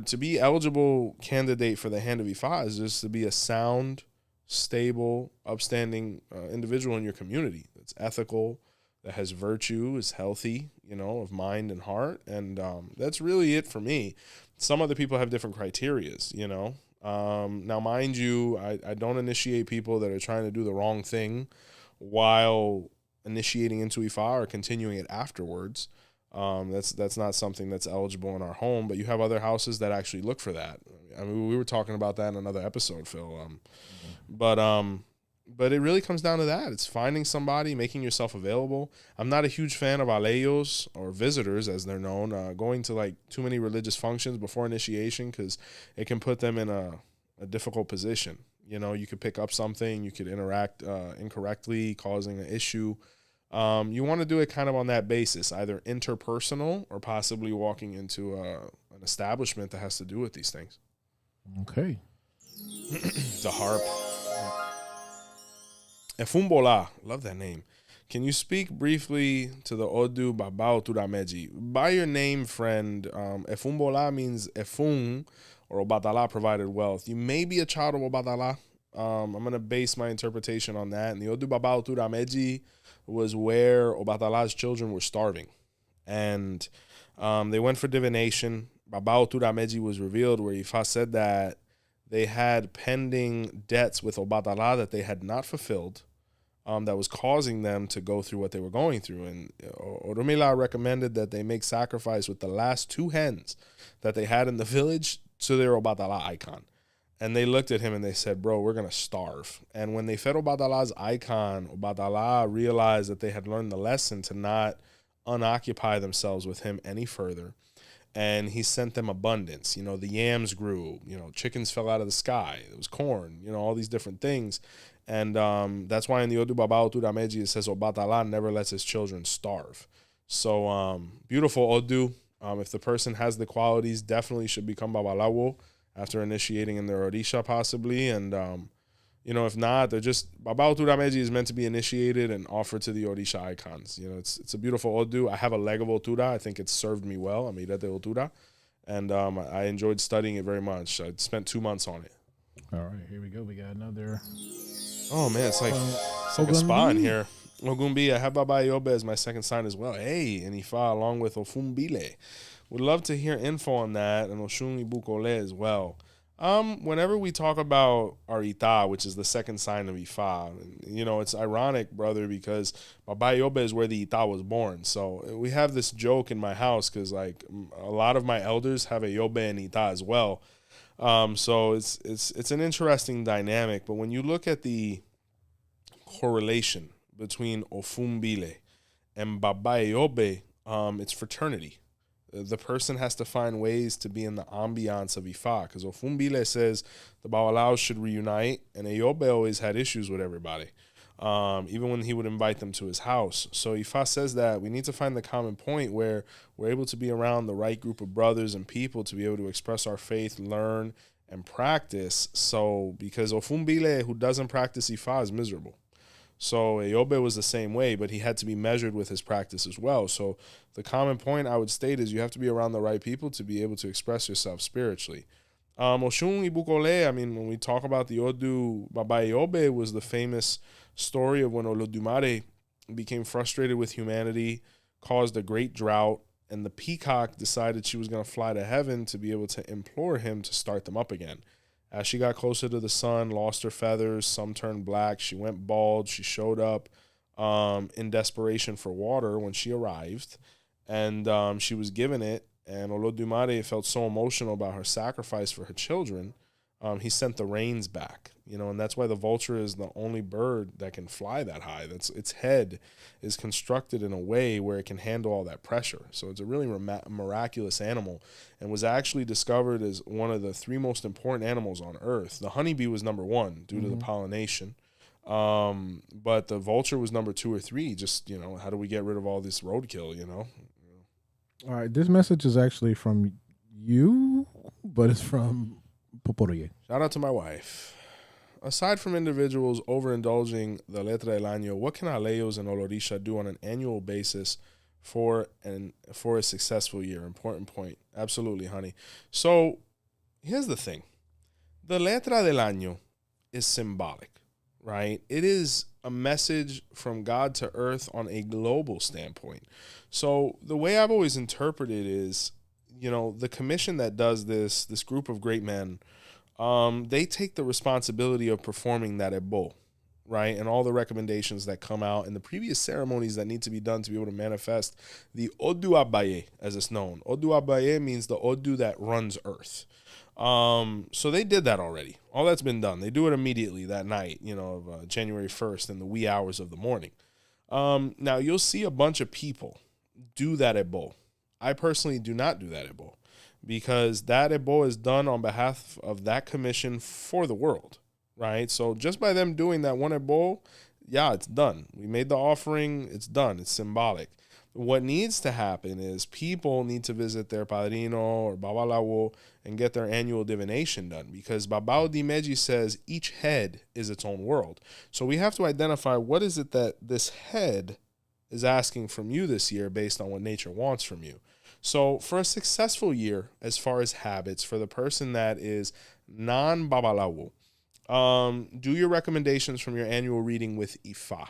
to be eligible candidate for the Hand of Ifa is just to be a sound stable, upstanding individual in your community that's ethical, that has virtue, is healthy, of mind and heart. And that's really it for me. Some other people have different criterias, Now, mind you, I don't initiate people that are trying to do the wrong thing while initiating into Ifa or continuing it afterwards. That's not something that's eligible in our home, but you have other houses that actually look for that. I mean, we were talking about that in another episode, Phil. But it really comes down to that. It's finding somebody, making yourself available. I'm not a huge fan of aleyos, or visitors as they're known, going to like too many religious functions before initiation, because it can put them in a difficult position. You could pick up something, you could interact incorrectly, causing an issue. You want to do it kind of on that basis, either interpersonal or possibly walking into an establishment that has to do with these things. Okay. The harp. Efumbola, love that name. Can you speak briefly to the Odu Babao Turameji? By your name, friend, Efumbola means Efun, or Obatala provided wealth. You may be a child of Obatala. I'm going to base my interpretation on that. And the Odu Babao Turameji was where Obatala's children were starving. And they went for divination. Babao Turameji was revealed, where Ifa said that they had pending debts with Obatala that they had not fulfilled, that was causing them to go through what they were going through. And Orumila recommended that they make sacrifice with the last 2 hens that they had in the village to their Obatala icon. And they looked at him and they said, bro, we're going to starve. And when they fed Obatala's icon, Obatala realized that they had learned the lesson to not unoccupy themselves with him any further. And he sent them abundance. The yams grew, chickens fell out of the sky. It was corn, all these different things. And that's why in the Odu Babao Turameji it says Obatala never lets his children starve. So beautiful Odu. If the person has the qualities, definitely should become Babalawo after initiating in their Orisha possibly. And, if not, they're just, Babao Turameji is meant to be initiated and offered to the Orisha icons. It's a beautiful Odu. I have a leg of Otura. I think it's served me well. Amira de Otura. And I enjoyed studying it very much. I spent 2 months on it. All right, here we go. We got another. Oh, man, it's like a spa in here. Ogumbi, I have Baba Yobe as my second sign as well. Hey, and Ifa along with Ofumbile. Would love to hear info on that, and Oshun Ibukole as well. Whenever we talk about our Ita, which is the second sign of Ifa, it's ironic, brother, because Baba Yobe is where the Ita was born. So we have this joke in my house because, like, a lot of my elders have a Yobe and Ita as well. So it's an interesting dynamic. But when you look at the correlation between Ofumbile and Baba Yobe, it's fraternity. The person has to find ways to be in the ambiance of Ifa, because Ofumbile says the Bawalaos should reunite, and Ayobe always had issues with everybody, even when he would invite them to his house. So Ifa says that we need to find the common point where we're able to be around the right group of brothers and people to be able to express our faith, learn, and practice. So because Ofumbile, who doesn't practice Ifa, is miserable. So Ayobe was the same way, but he had to be measured with his practice as well. So the common point I would state is you have to be around the right people to be able to express yourself spiritually. Oshun Ibukole, I mean, when we talk about the Odu, Baba Ayobe was the famous story of when Olodumare became frustrated with humanity, caused a great drought, and the peacock decided she was going to fly to heaven to be able to implore him to start them up again. As she got closer to the sun, lost her feathers, some turned black, she went bald, she showed up in desperation for water when she arrived, and she was given it, and Olodumare felt so emotional about her sacrifice for her children, he sent the rains back, and that's why the vulture is the only bird that can fly that high. That's its head is constructed in a way where it can handle all that pressure. So it's a really miraculous animal, and was actually discovered as one of the 3 most important animals on Earth. The honeybee was number 1 due to the pollination, but the vulture was number 2 or 3. Just how do we get rid of all this roadkill? All right, this message is actually from you, but it's from Poporoye. Shout out to my wife. Aside from individuals overindulging the Letra Del Año, what can aleyos and Olorisha do on an annual basis for a successful year? Important point. Absolutely, honey. So here's the thing. The Letra Del Año is symbolic. right? It is a message from God to earth on a global standpoint. So the way I've always interpreted is, the commission that does this group of great men, they take the responsibility of performing that ebo, right? And all the recommendations that come out and the previous ceremonies that need to be done to be able to manifest the Odu Abaye, as it's known. Odu Abaye means the Odu that runs earth. So they did that already. All that's been done. They do it immediately that night, of January 1st in the wee hours of the morning. Now you'll see a bunch of people do that ebo. I personally do not do that ebo because that ebo is done on behalf of that commission for the world, right? So just by them doing that one ebo, yeah, it's done. We made the offering. It's done. It's symbolic. What needs to happen is people need to visit their padrino or babalawo and get their annual divination done because Babao Dimeji says each head is its own world. So we have to identify what is it that this head is asking from you this year based on what nature wants from you. So for a successful year, as far as habits, for the person that is non-babalawo, do your recommendations from your annual reading with Ifa.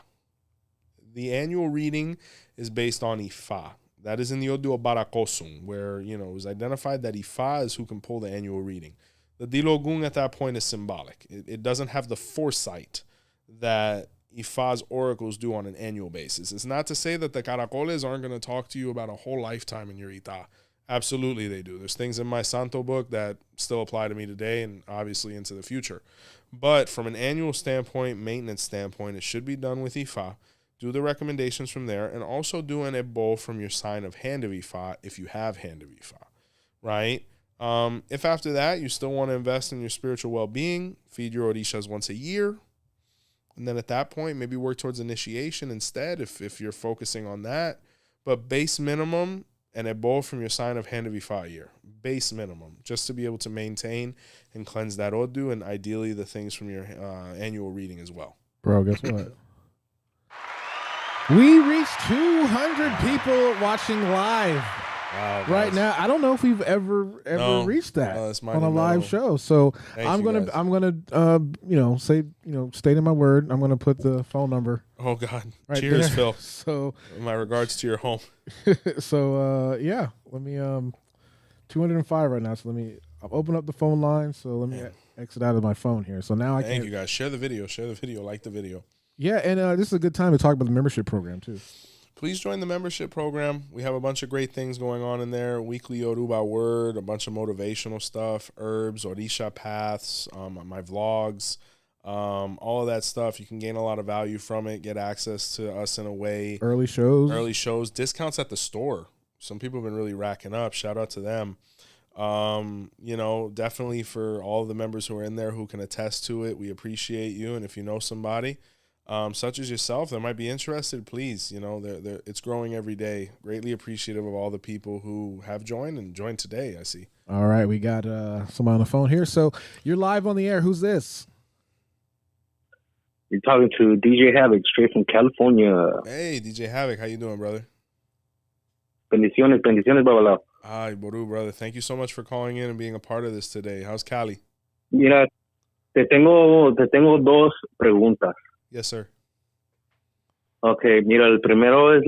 The annual reading is based on Ifa. That is in the Odu Barakosum, where, it was identified that Ifa is who can pull the annual reading. The Dilogun at that point is symbolic. It doesn't have the foresight that Ifa's oracles do on an annual basis. It's not to say that the caracoles aren't going to talk to you about a whole lifetime in your Ita. Absolutely they do. There's things in my Santo book that still apply to me today and obviously into the future. But from an annual standpoint, maintenance standpoint, it should be done with Ifa. Do the recommendations from there, and also do an ebo from your sign of hand of Ifa if you have hand of Ifa, right? If after that you still want to invest in your spiritual well-being, feed your orishas once a year, and then at that point maybe work towards initiation instead if you're focusing on that. But base minimum, an ebo from your sign of hand of Ifa a year, base minimum, just to be able to maintain and cleanse that odu, and ideally the things from your annual reading as well. Bro, guess what? We reached 200 people watching live right now. I don't know if we've ever reached that on a live show. So I'm gonna say, state in my word. I'm gonna put the phone number. Oh God! Right Cheers, there. Phil. So my regards to your home. So yeah, let me 205 right now. So I'll open up the phone line. So let me exit out of my phone here. So now I can. Thank you guys. Share the video. Like the video. Yeah, and this is a good time to talk about the membership program, too. Please join the membership program. We have a bunch of great things going on in there. Weekly Yoruba word, a bunch of motivational stuff, herbs, Orisha paths, my vlogs, all of that stuff. You can gain a lot of value from it, get access to us in a way. Early shows, discounts at the store. Some people have been really racking up. Shout out to them. Definitely for all of the members who are in there who can attest to it. We appreciate you. And if you know somebody such as yourself that might be interested, please, it's growing every day. Greatly appreciative of all the people who have joined and joined today, I see. All right, we got someone on the phone here. So you're live on the air. Who's this? You're talking to DJ Havoc, straight from California. Hey, DJ Havoc, how you doing, brother? Bendiciones, babalao. Hi, Boru, brother. Thank you so much for calling in and being a part of this today. How's Cali? Mira, te tengo dos preguntas. Yes, sir. Okay, mira, el primero es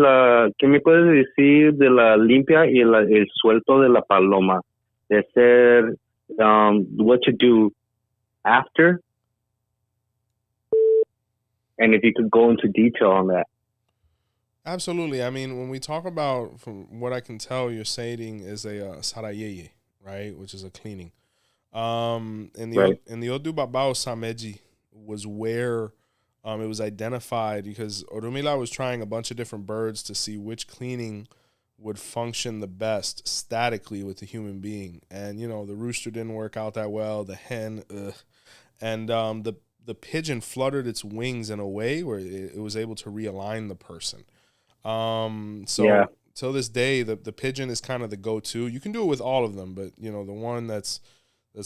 ¿qué me puedes decir de la limpia y el suelto de la paloma? De ser, what to do after? And if you could go into detail on that. Absolutely. I mean, when we talk about, from what I can tell, your saying is a sarayeye, right, which is a cleaning. In the Odu Babao Sameji was where it was identified because Orumila was trying a bunch of different birds to see which cleaning would function the best statically with the human being. And, the rooster didn't work out that well, the hen, and the pigeon fluttered its wings in a way where it was able to realign the person. Till this day, the pigeon is kind of the go-to. You can do it with all of them, but, the one that's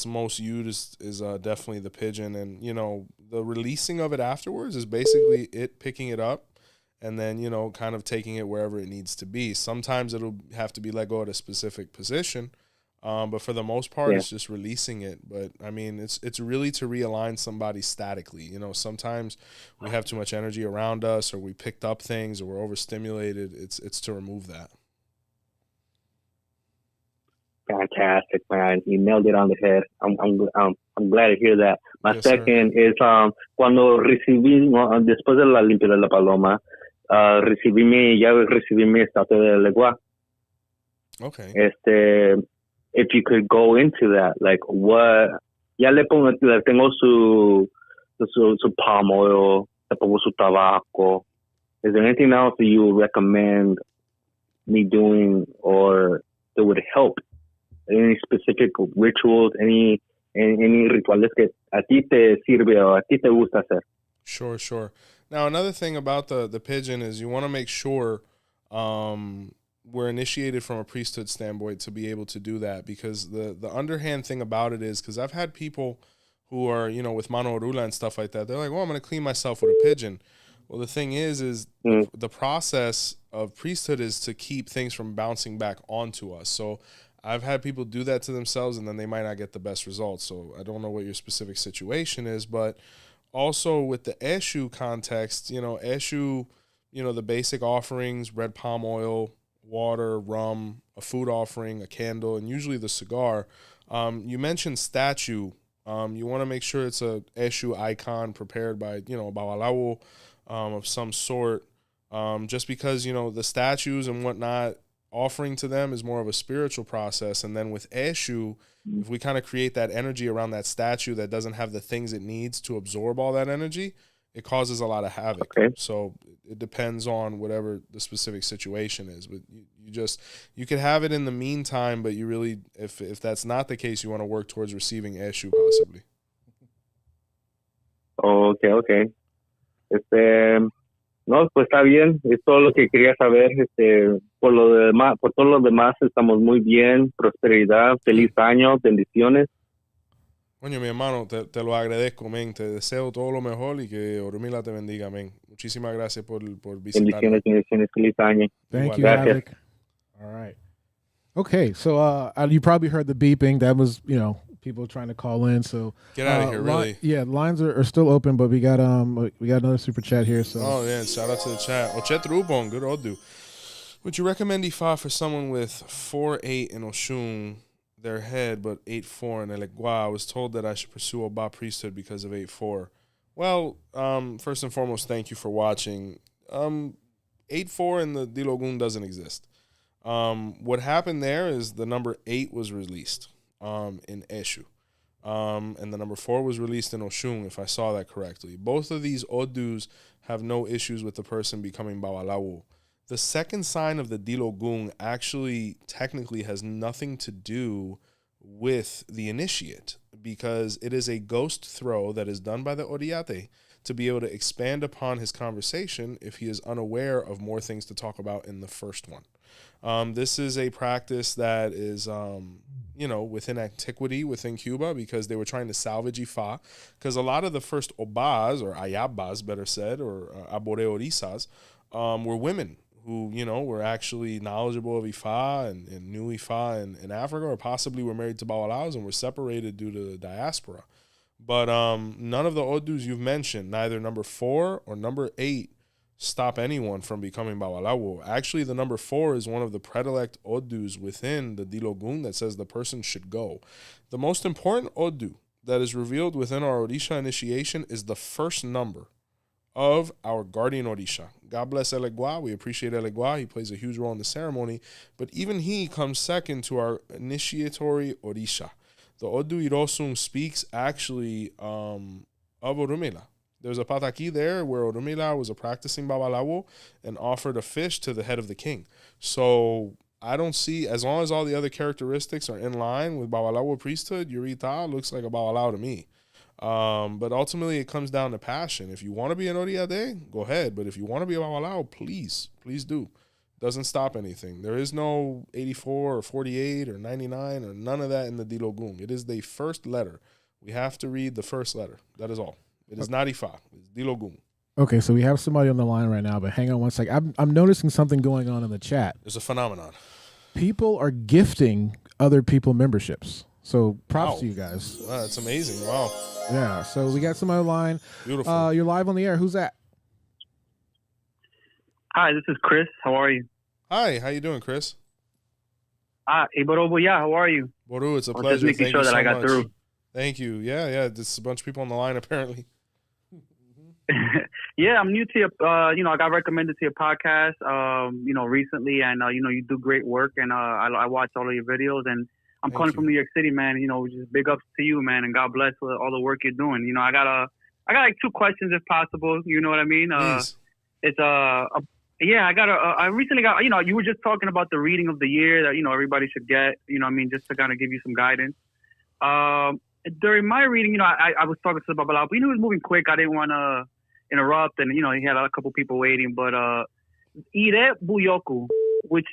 most used is definitely the pigeon. And, the releasing of it afterwards is basically it picking it up and then, kind of taking it wherever it needs to be. Sometimes it'll have to be let go at a specific position. But for the most part, Yeah. it's just releasing it. But I mean, it's really to realign somebody statically. You know, sometimes we have too much energy around us, or we picked up things, or we're overstimulated. It's to remove that. Fantastic, man. You nailed it on the head. I'm glad to hear that. My Yes, sir. second is cuando recibí, después de la limpia de la paloma, ya recibí mi estatua de legua. Okay. If you could go into that, like what, ya le tengo su palm oil, le pongo su tabaco. Is there anything else that you would recommend me doing or that would help? Any specific rituals, any rituales que a ti te sirve o a ti te gusta hacer? Sure. Now, another thing about the pigeon is you want to make sure we're initiated from a priesthood standpoint to be able to do that, because the underhand thing about it is, because I've had people who are, you know, with mano orula and stuff like that, they're like, well, I'm going to clean myself with a pigeon. Well, the thing is the process of priesthood is to keep things from bouncing back onto us. So I've had people do that to themselves, and then they might not get the best results. So I don't know what your specific situation is, but also with the Eshu context, you know, Eshu, you know, the basic offerings, red palm oil, water, rum, a food offering, a candle, and usually the cigar. You mentioned statue. You want to make sure it's a Eshu icon prepared by, you know, a Babalawo of some sort. Just because, you know, the statues and whatnot, offering to them is more of a spiritual process. And then with Eshu, if we kind of create that energy around that statue that doesn't have the things it needs to absorb all that energy, it causes a lot of havoc. Okay. So it depends on whatever the specific situation is. But you could have it in the meantime, but you really, if that's not the case, you want to work towards receiving Eshu possibly. Okay. No, pues está bien, es todo lo que quería saber. Por todo lo demás estamos muy bien, prosperidad, feliz año, bendiciones. Coño, mi hermano, te lo agradezco, men. Te deseo todo lo mejor y que Ormila te bendiga, men. Muchísimas gracias por visitarme. Bendiciones, feliz año. Thank you, Gracias. Havoc. All right. Okay, so you probably heard the beeping. That was, you know, people trying to call in. So Get out of here, really. Yeah, lines are still open, but we got another super chat here. So oh yeah, shout out to the chat. Ochet Rubon, good old dude. Would you recommend Ifa for someone with 4-8 in Oshun, their head, but 8-4 in Elegua? I was told that I should pursue Oba priesthood because of 8-4. Well, first and foremost, thank you for watching. 8-4 in the Dilogun doesn't exist. What happened there is the number 8 was released in Eshu. And the number 4 was released in Oshun, if I saw that correctly. Both of these Odus have no issues with the person becoming Babalawo. The second sign of the Dilogun actually technically has nothing to do with the initiate, because it is a ghost throw that is done by the Oriate to be able to expand upon his conversation if he is unaware of more things to talk about in the first one. This is a practice that is, within antiquity, within Cuba, because they were trying to salvage Ifa, because a lot of the first Obas, or Ayabas, better said, or Aboreorisas, were women who, were actually knowledgeable of Ifa and knew Ifa in Africa, or possibly were married to Bawalaos and were separated due to the diaspora. But none of the Odus you've mentioned, neither number 4 or number 8, stop anyone from becoming Babalawo. Actually, the number 4 is one of the predilect Odus within the Dilogun that says the person should go. The most important Odu that is revealed within our Orisha initiation is the first number of our guardian Orisha. God bless Elegua. We appreciate Elegua. He plays a huge role in the ceremony, but even he comes second to our initiatory Orisha. The Odu Irosun speaks actually of Orumila. There's a pataki there where Orumila was a practicing Babalawo and offered a fish to the head of the king. So I don't see, as long as all the other characteristics are in line with Babalawo priesthood, Yurita looks like a Babalao to me. But ultimately it comes down to passion. If you want to be an Oriade, go ahead. But if you want to be a Babalao, please do. Doesn't stop anything. There is no 84 or 48 or 99 or none of that in the Dilogun. It is the first letter. We have to read the first letter. That is all. It is not Ifa. It's Dilogun. Okay, so we have somebody on the line right now, but hang on one sec. I'm noticing something going on in the chat. There's a phenomenon. People are gifting other people memberships. So props Wow. to you guys. Wow, that's amazing. Wow. Yeah. So we got some other line. Beautiful. You're live on the air. Who's that? Hi, this is Chris. How are you? Hi, how you doing, Chris? Iborobo, yeah, how are you? Boru, it's a I was pleasure. just making Thank sure you that so I got much. through. Thank you. Yeah. There's a bunch of people on the line apparently. Yeah, I'm new to your, I got recommended to your podcast, recently, and, you do great work, and I watch all of your videos, and I'm Thank calling you. from New York City, man. Just big ups to you, man, and God bless for all the work you're doing. I got like 2 questions if possible. You know what I mean? Please. It's I recently got, you were just talking about the reading of the year that, everybody should get, just to kind of give you some guidance. During my reading, I was talking to Babala, but he was moving quick. I didn't want to interrupt, and, he had a couple people waiting, but, Ire Buyoku, which,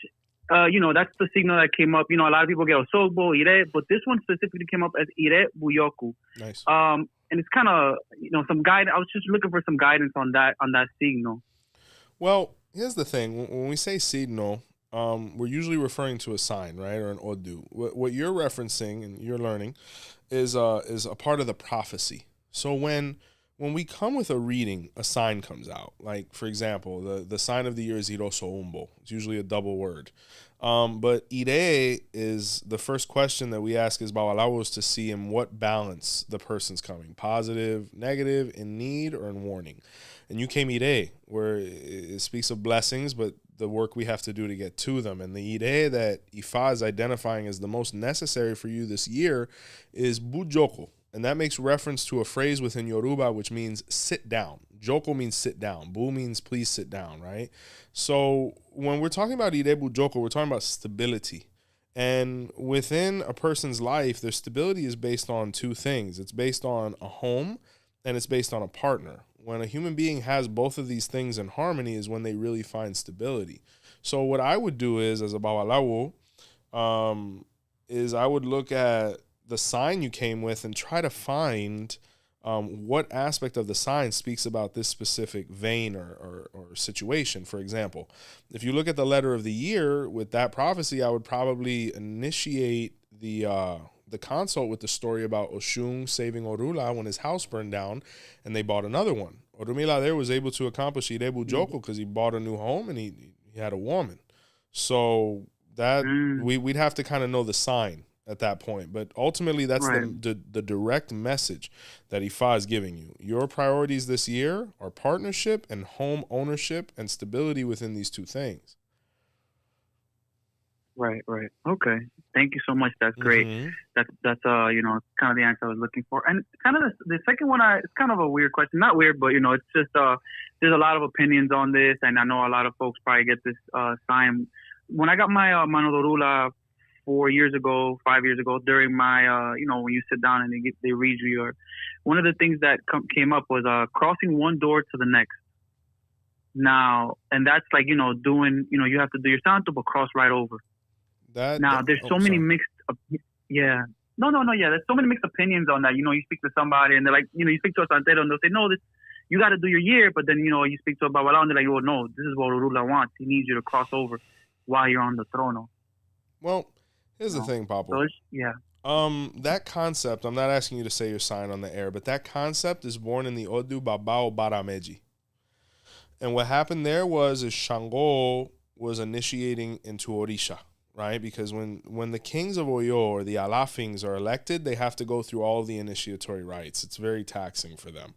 that's the signal that came up. A lot of people get Osogbo, Ire, but this one specifically came up as Ire Buyoku. Nice. And it's kind of, some guidance. I was just looking for some guidance on that signal. Well, here's the thing. When we say signo, we're usually referring to a sign, right, or an odu. What you're referencing and you're learning is a part of the prophecy. So when we come with a reading, a sign comes out. Like, for example, the sign of the year is Iroso Umbo. It's usually a double word. But Ire is the first question that we ask is Babalawos to see in what balance the person's coming. Positive, negative, in need, or in warning. And you came Ire, where it speaks of blessings, but the work we have to do to get to them. And the Ire that Ifa is identifying as the most necessary for you this year is Bujoko. And that makes reference to a phrase within Yoruba which means sit down. Joko means sit down. Bu means please sit down, right? So when we're talking about Ire Bujoko, we're talking about stability. And within a person's life, their stability is based on 2 things. It's based on a home and it's based on a partner. When a human being has both of these things in harmony is when they really find stability. So what I would do is, as a Babalawo, is I would look at the sign you came with and try to find what aspect of the sign speaks about this specific vein or situation. For example, if you look at the letter of the year with that prophecy, I would probably initiate the consult with the story about Oshun saving Orula when his house burned down and they bought another one. Orumila there was able to accomplish Irebu Joko because he bought a new home and he had a woman. So that we'd have to kind of know the sign at that point. But ultimately, that's right. the direct message that Ifa is giving you. Your priorities this year are partnership and home ownership and stability within these 2 things. Right. Okay. Thank you so much. That's great. Mm-hmm. That's kind of the answer I was looking for. And kind of the second one, it's kind of a weird question. Not weird, but it's just there's a lot of opinions on this, and I know a lot of folks probably get this sign. When I got my Mano Dorula 5 years ago, during my when you sit down and they read you, one of the things that came up was crossing one door to the next. Now, and that's like doing you have to do your santo but cross right over. There's so many mixed there's so many mixed opinions on that. You speak to somebody and they're like, you speak to a santero and they'll say, no, this you got to do your year, but then you speak to a babala and they're like, oh no, this is what Orula wants. He needs you to cross over while you're on the throne. Well, here's the thing, Papa. So that concept, I'm not asking you to say your sign on the air, but that concept is born in the Odu Babao Barameji. And what happened there is Shango was initiating into Orisha, right? Because when the kings of Oyo or the Alafings are elected, they have to go through all the initiatory rites. It's very taxing for them.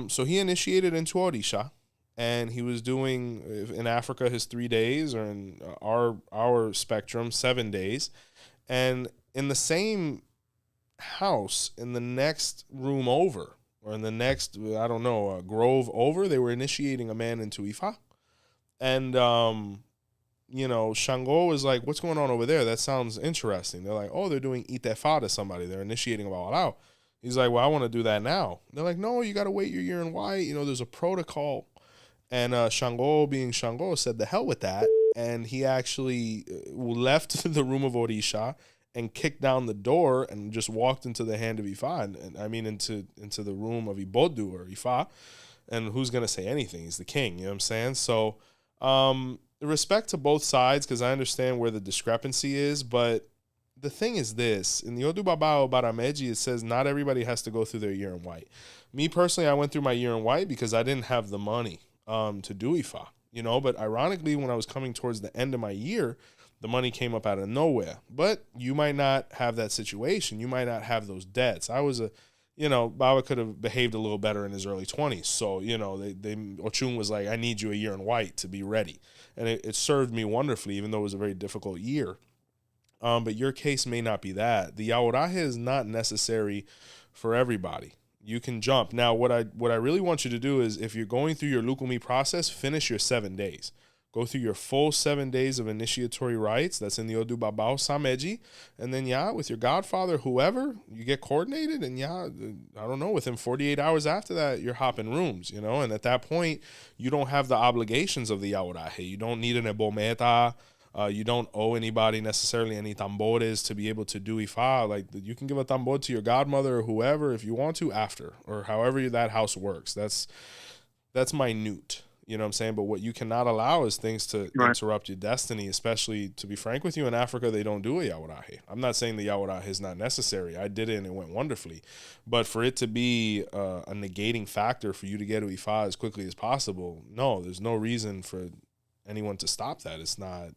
So he initiated into Orisha, and he was doing, in Africa, his 3 days, or in our spectrum, 7 days. And in the same house, in the next room over, or in the next, grove over, they were initiating a man into Ifa. And, Shango was like, what's going on over there? That sounds interesting. They're like, oh, they're doing Itefa to somebody. They're initiating a Babalao. He's like, well, I want to do that now. They're like, no, you got to wait your year in white. There's a protocol. And Shango, being Shango, said the hell with that. And he actually left the room of Orisha and kicked down the door and just walked into the hand of Ifa, into the room of Ibodu or Ifa. And who's going to say anything? He's the king, you know what I'm saying? So respect to both sides, because I understand where the discrepancy is, but the thing is this, in the Odu Babao Barameji, it says not everybody has to go through their year in white. Me personally, I went through my year in white because I didn't have the money to do Ifa, but ironically, when I was coming towards the end of my year, the money came up out of nowhere. But you might not have that situation. You might not have those debts. I was Baba could have behaved a little better in his early 20s. So, Ochun was like, I need you a year in white to be ready. And it served me wonderfully, even though it was a very difficult year. But your case may not be that. The yaoraje is not necessary for everybody. You can jump. Now, what I really want you to do is, if you're going through your lukumi process, finish your 7 days. Go through your full 7 days of initiatory rites. That's in the Odu Babao Sameji. And then, with your godfather, whoever, you get coordinated. And, I don't know, within 48 hours after that, you're hopping rooms, And at that point, you don't have the obligations of the yaoraje. You don't need an ebometa. You don't owe anybody necessarily any tambores to be able to do Ifa. Like, you can give a tambor to your godmother or whoever if you want to after, or however that house works. That's minute. You know what I'm saying? But what you cannot allow is things to interrupt your destiny, especially, to be frank with you, in Africa, they don't do a yaoraje. I'm not saying the yaoraje is not necessary. I did it and it went wonderfully. But for it to be a negating factor for you to get to Ifa as quickly as possible, no, there's no reason for anyone to stop that. It's not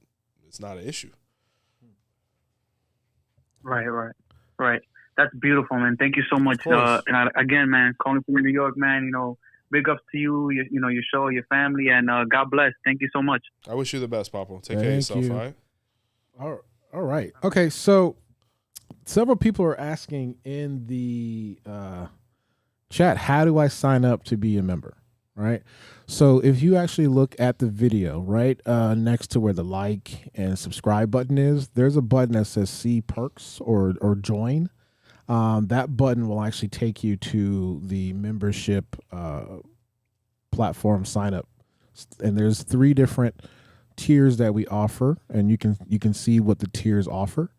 an issue. Right. That's beautiful, man. Thank you so much. Again, man, calling from New York, man, big ups to you, your show, your family, and God bless. Thank you so much. I wish you the best, Papa. Take care of yourself, all right? All right. Okay, so several people are asking in the chat, how do I sign up to be a member, right? So if you actually look at the video, right, next to where the like and subscribe button is, there's a button that says see perks or join. That button will actually take you to the membership platform sign up, and there's 3 different tiers that we offer, and you can see what the tiers offer,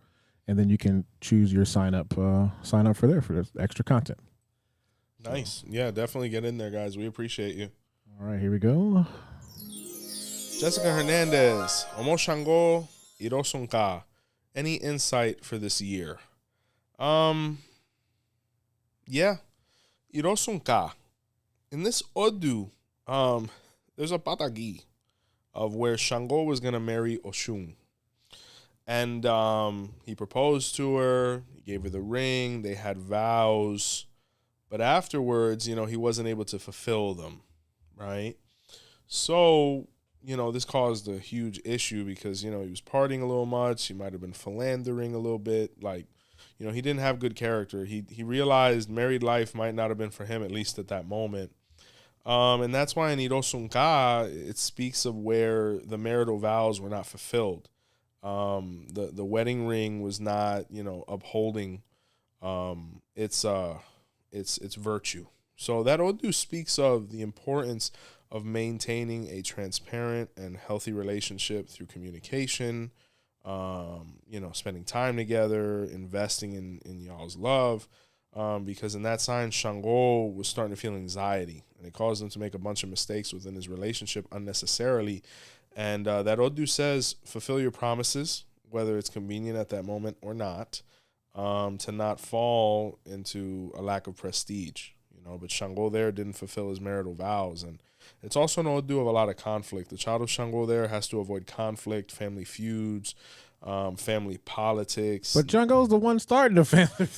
and then you can choose your sign up for this extra content. Nice. Yeah, definitely get in there, guys. We appreciate you. All right, here we go. Jessica Hernandez, Omo Shango, Irosunka. Any insight for this year? Yeah, Irosunka. In this Odu, there's a patagi of where Shango was gonna marry Oshun, and he proposed to her. He gave her the ring. They had vows, but afterwards, he wasn't able to fulfill them, right? So, this caused a huge issue because he was partying a little much. He might have been philandering a little bit, like. He didn't have good character. He realized married life might not have been for him, at least at that moment. And that's why in Irosunka, it speaks of where the marital vows were not fulfilled. The wedding ring was not, upholding its virtue. So that Odu speaks of the importance of maintaining a transparent and healthy relationship through communication, spending time together, investing in y'all's love, because in that sign, Shango was starting to feel anxiety, and it caused him to make a bunch of mistakes within his relationship unnecessarily. And that Odu says, fulfill your promises, whether it's convenient at that moment or not, to not fall into a lack of prestige. But Shango there didn't fulfill his marital vows, and it's also an Odu of a lot of conflict. The child of Shango there has to avoid conflict, family feuds, family politics. But Shango's the one starting the family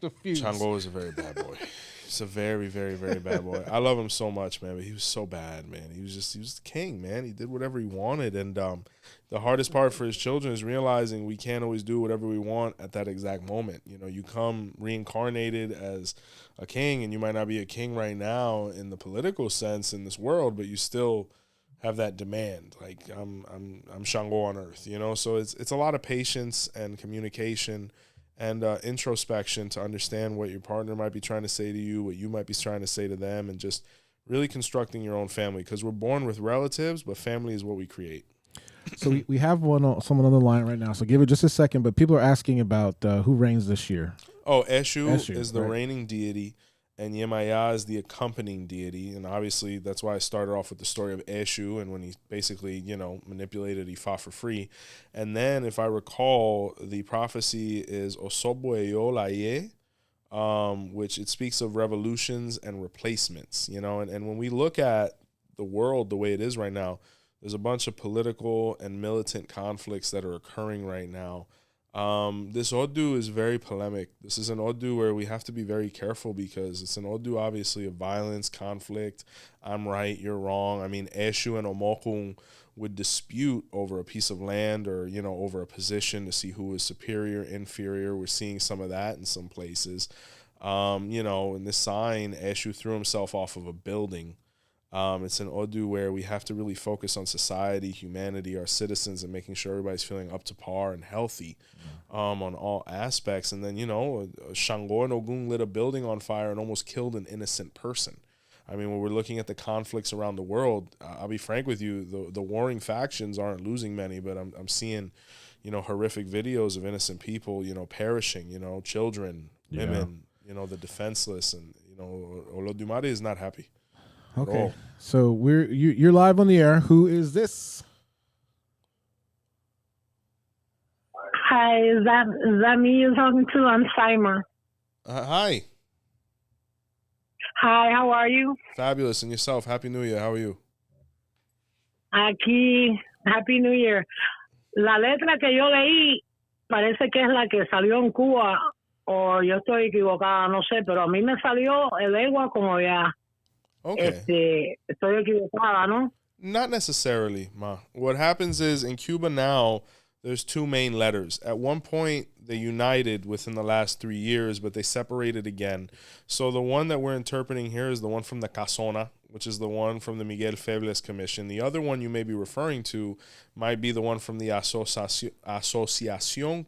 the feuds. Shango is a very bad boy. He's a very, very, very bad boy. I love him so much, man, but he was so bad, man. He was the king, man. He did whatever he wanted, and the hardest part for his children is realizing we can't always do whatever we want at that exact moment. You come reincarnated as a king, and you might not be a king right now in the political sense in this world, but you still have that demand. Like I'm Shango on earth, So it's a lot of patience and communication and introspection to understand what your partner might be trying to say to you, what you might be trying to say to them, and just really constructing your own family, because we're born with relatives, but family is what we create. So we have someone on the line right now, so give it just a second, but people are asking about who reigns this year. Oh, Eshu is the reigning deity, and Yemaya is the accompanying deity. And obviously, that's why I started off with the story of Eshu and when he basically, manipulated Ifa for free. And then, if I recall, the prophecy is Osobwe Yolaye, which it speaks of revolutions and replacements, and when we look at the world the way it is right now, there's a bunch of political and militant conflicts that are occurring right now. This Odu is very polemic. This is an Odu where we have to be very careful because it's an Odu, obviously, of violence, conflict. I'm right, you're wrong. I mean, Eshu and Omokun would dispute over a piece of land or, over a position to see who is superior, inferior. We're seeing some of that in some places. In this sign, Eshu threw himself off of a building. It's an Odu where we have to really focus on society, humanity, our citizens, and making sure everybody's feeling up to par and healthy on all aspects. And then, Shango and Ogun lit a building on fire and almost killed an innocent person. I mean, when we're looking at the conflicts around the world, I'll be frank with you, the warring factions aren't losing many, but I'm seeing, horrific videos of innocent people, perishing, children, women, the defenseless, and, Olodumare is not happy. Okay, so you're live on the air. Who is this? Hi, is that me you're talking to? I'm Simon. Hi. Hi, how are you? Fabulous. And yourself? Happy New Year. How are you? Aquí, Happy New Year. La letra que yo leí parece que es la que salió en Cuba, o yo estoy equivocada, no sé, pero a mí me salió el egua como ya. Okay. Estoy equivocada, ¿no? Not necessarily, Ma. What happens is in Cuba now, there's two main letters. At one point, they united within the last 3 years, but they separated again. So the one that we're interpreting here is the one from the Casona, which is the one from the Miguel Febles Commission. The other one you may be referring to might be the one from the Asociación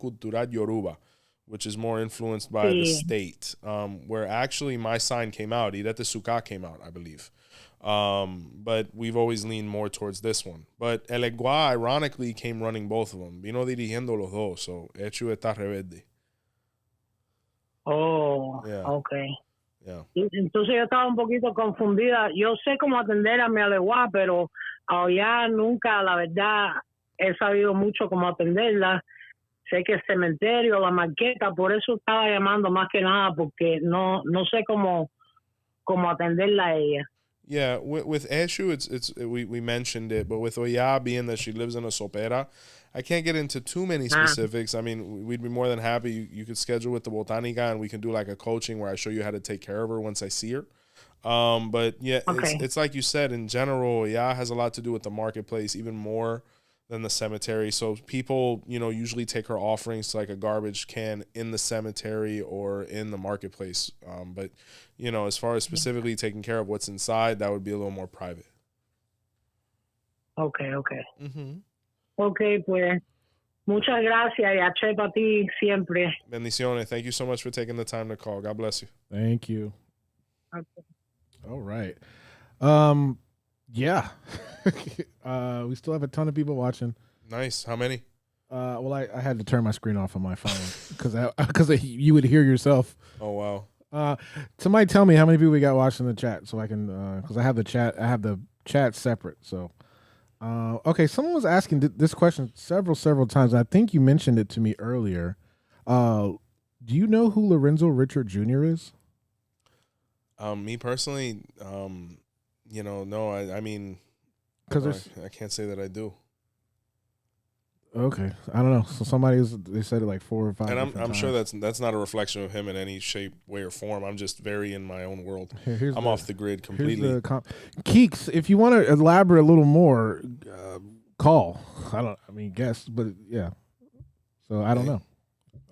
Cultural Yoruba, which is more influenced by the state, where actually my sign came out. Irete Suka came out, I believe. But we've always leaned more towards this one. But El Egua, ironically, came running both of them. Vino dirigiendo los dos, so Echu está rebelde. Oh, yeah. Okay. Yeah. Entonces yo estaba un poquito confundida. Yo sé cómo atender a mi Alegua, pero ya nunca, la verdad, he sabido mucho cómo atenderla. Sé que el cementerio, la marqueta, por eso estaba llamando más que nada, porque no sé cómo atenderla a ella. Yeah, with Eshu, we mentioned it, but with Oya, being that she lives in a sopera, I can't get into too many specifics. I mean, we'd be more than happy. You could schedule with the botanica, and we can do like a coaching where I show you how to take care of her once I see her. But yeah, it's like you said, in general, Oya has a lot to do with the marketplace, even more than the cemetery. So people, usually take her offerings to like a garbage can in the cemetery or in the marketplace. But, as far as specifically taking care of what's inside, that would be a little more private. Okay. Mm-hmm. Okay, pues, muchas gracias y H para ti siempre. Bendiciones. Thank you so much for taking the time to call. God bless you. Thank you. Okay. All right. Yeah. We still have a ton of people watching. Nice. How many? Well, I had to turn my screen off on my phone because you would hear yourself. Oh, wow. Somebody tell me how many people we got watching the chat so I can, because I have the chat separate. So, okay. Someone was asking this question several times. I think you mentioned it to me earlier. Do you know who Lorenzo Richard Jr. is? Me personally, no, I mean, because I can't say that I do. Okay, I don't know. So they said it like 4 or 5. And I'm sure that's not a reflection of him in any shape, way, or form. I'm just very in my own world. I'm off the grid completely. Keeks, if you want to elaborate a little more, call. Guess, but yeah. So I don't know.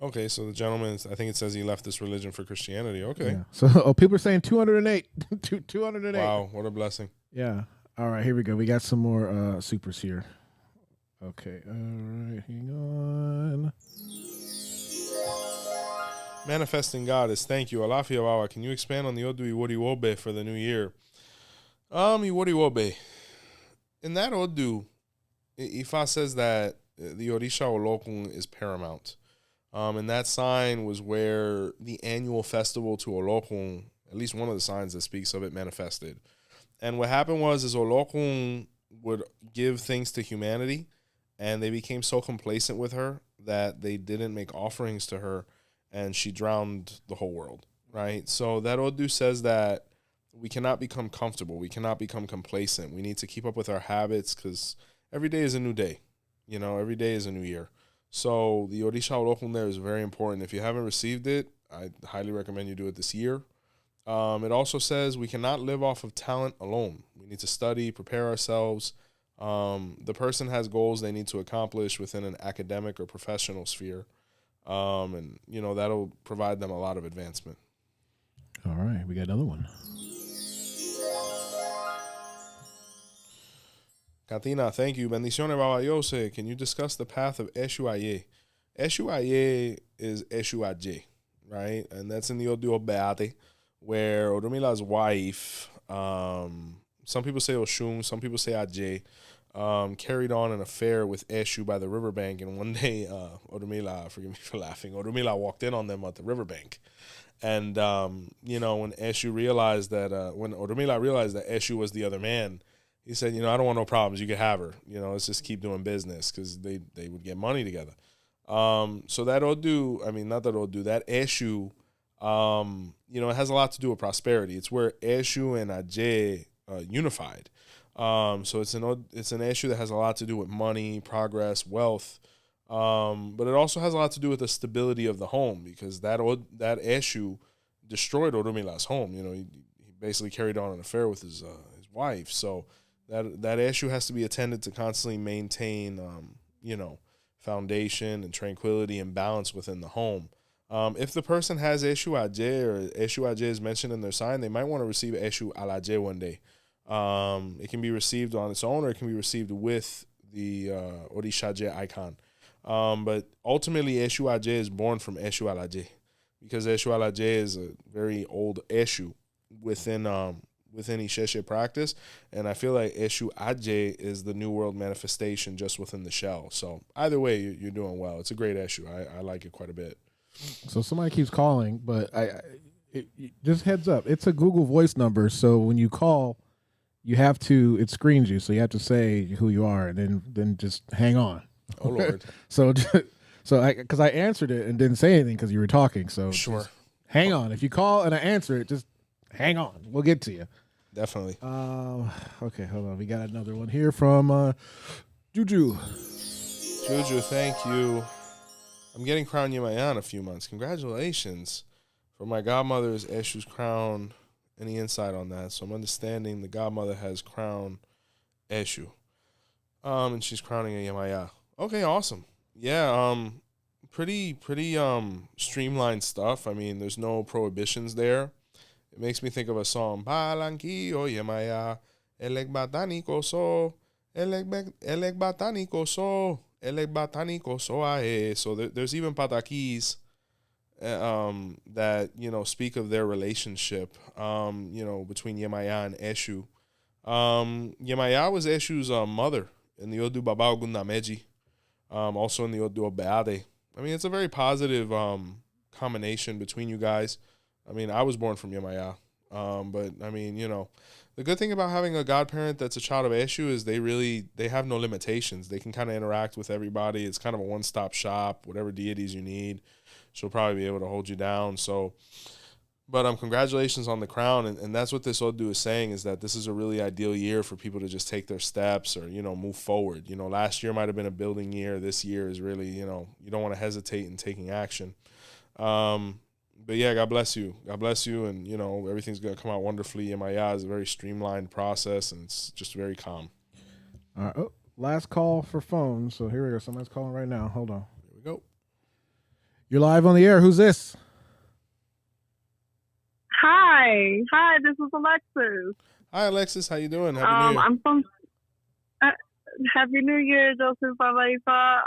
Okay, so the gentleman, I think it says he left this religion for Christianity. Okay. Yeah. So people are saying 208. 208. Wow, what a blessing. Yeah. All right, here we go. We got some more supers here. Okay. All right, hang on. Manifesting Goddess, thank you. Alafia Wawa, can you expand on the Odu Iwori Wobe for the new year? Iwori Wobe. In that Odu, Ifa says that the Orisha Olokun is paramount. And that sign was where the annual festival to Olokun, at least one of the signs that speaks of it, manifested. And what happened was Olokun would give things to humanity, and they became so complacent with her that they didn't make offerings to her, and she drowned the whole world, right? So that Odu says that we cannot become comfortable. We cannot become complacent. We need to keep up with our habits because every day is a new day. Every day is a new year. So the Orisha Olokun there is very important. If you haven't received it, I highly recommend you do it this year. It also says we cannot live off of talent alone. We need to study, prepare ourselves. The person has goals they need to accomplish within an academic or professional sphere. And that'll provide them a lot of advancement. All right, we got another one. Katina, thank you. Bendiciones, Baba Yose. Can you discuss the path of Eshu Aye? Eshu Aye is Eshu Aje, right? And that's in the Odu Ogbe, where Odumila's wife, some people say Oshun, some people say Aje, carried on an affair with Eshu by the riverbank. And one day, Odumila, forgive me for laughing, Odumila walked in on them at the riverbank. And, when Eshu realized that, when Odumila realized that Eshu was the other man, he said, I don't want no problems. You can have her. Let's just keep doing business because they would get money together. So that Odu, not that Odu, that Eshu, it has a lot to do with prosperity. It's where Eshu and Aje unified. So it's an Eshu that has a lot to do with money, progress, wealth. But it also has a lot to do with the stability of the home because that Eshu destroyed Odumila's home. He basically carried on an affair with his wife. So that issue has to be attended to constantly maintain, foundation and tranquility and balance within the home. If the person has Eshu Aje or Eshu Aje is mentioned in their sign, they might want to receive Eshu Alaje one day. It can be received on its own or it can be received with the Orishaje icon. But ultimately, Eshu Aje is born from Eshu Alaje because Eshu Alaje is a very old Eshu within Isheshe practice, and I feel like Eshu Aje is the New World manifestation just within the shell. So either way, you're doing well. It's a great Eshu. I like it quite a bit. So somebody keeps calling, but just heads up, it's a Google Voice number, so when you call, it screens you, so you have to say who you are, and then just hang on. Oh, Lord. So because I answered it and didn't say anything because you were talking, so sure. Hang on. If you call and I answer it, just hang on. We'll get to you. Definitely. Okay, hold on. We got another one here from Juju. Juju, thank you. I'm getting crowned Yemaya in a few months. Congratulations. For my godmother's Eshu's crown. Any insight on that? So I'm understanding the godmother has crowned Eshu. And she's crowning a Yemaya. Okay, awesome. Yeah, pretty streamlined stuff. There's no prohibitions there. It makes me think of a song. Balanquillo Yemaya, elek batanico so, elek batanico so, elek batanico so ae. So there's even patakis that speak of their relationship between Yemaya and Eshu. Yemaya was Eshu's mother in the Odu Babao Gundameji, also in the Odu Ogbe. It's a very positive combination between you guys. I was born from Yemaya. But the good thing about having a godparent that's a child of Eshu is they have no limitations. They can kind of interact with everybody. It's kind of a one-stop shop. Whatever deities you need, she'll probably be able to hold you down. So, but congratulations on the crown. And that's what this Odu is saying, is that this is a really ideal year for people to just take their steps or, move forward. Last year might have been a building year. This year is really, you don't want to hesitate in taking action. But yeah, God bless you. God bless you. And, everything's going to come out wonderfully. Yemaya is a very streamlined process, and it's just very calm. All right. Oh, last call for phone. So here we go. Somebody's calling right now. Hold on. Here we go. You're live on the air. Who's this? Hi, this is Alexis. Hi, Alexis. How you doing? Happy New Year. I'm from Happy New Year, Joseph Balaisa.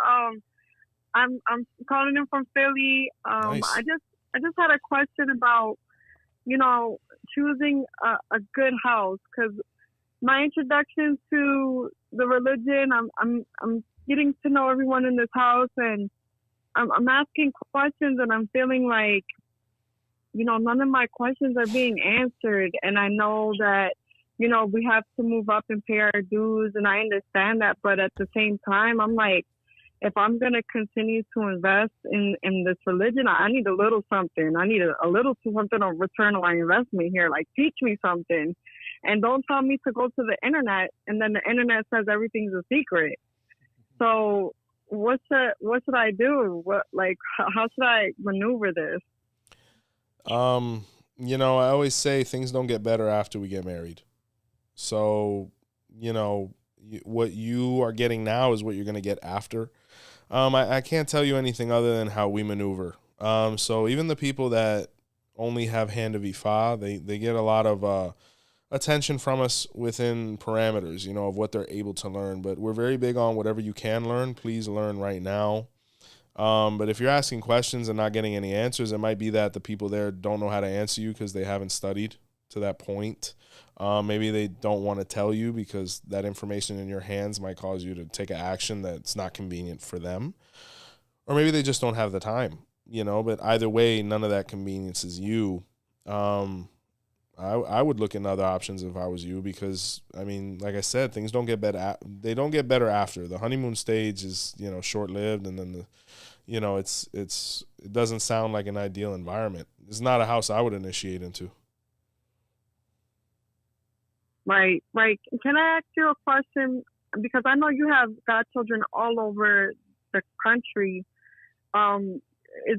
I'm calling in from Philly. Nice. I just had a question about, choosing a good house, because my introduction to the religion, I'm getting to know everyone in this house, and I'm asking questions, and I'm feeling like none of my questions are being answered. And I know that, we have to move up and pay our dues, and I understand that. But at the same time, I'm like, if I'm going to continue to invest in this religion, I need a little something. I need a little something of return on my investment here. Like, teach me something. And don't tell me to go to the internet, and then the internet says everything's a secret. So what should I do? How should I maneuver this? I always say things don't get better after we get married. So, what you are getting now is what you're going to get after. I can't tell you anything other than how we maneuver. So even the people that only have hand of Ifa, they get a lot of attention from us within parameters, of what they're able to learn. But we're very big on whatever you can learn, please learn right now. But if you're asking questions and not getting any answers, it might be that the people there don't know how to answer you because they haven't studied to that point. Maybe they don't want to tell you because that information in your hands might cause you to take an action that's not convenient for them. Or maybe they just don't have the time, but either way, none of that conveniences you. I would look into other options if I was you because, like I said, things don't get better. They don't get better after. The honeymoon stage is, short-lived, and then it doesn't sound like an ideal environment. It's not a house I would initiate into. Right. Can I ask you a question? Because I know you have godchildren all over the country. Is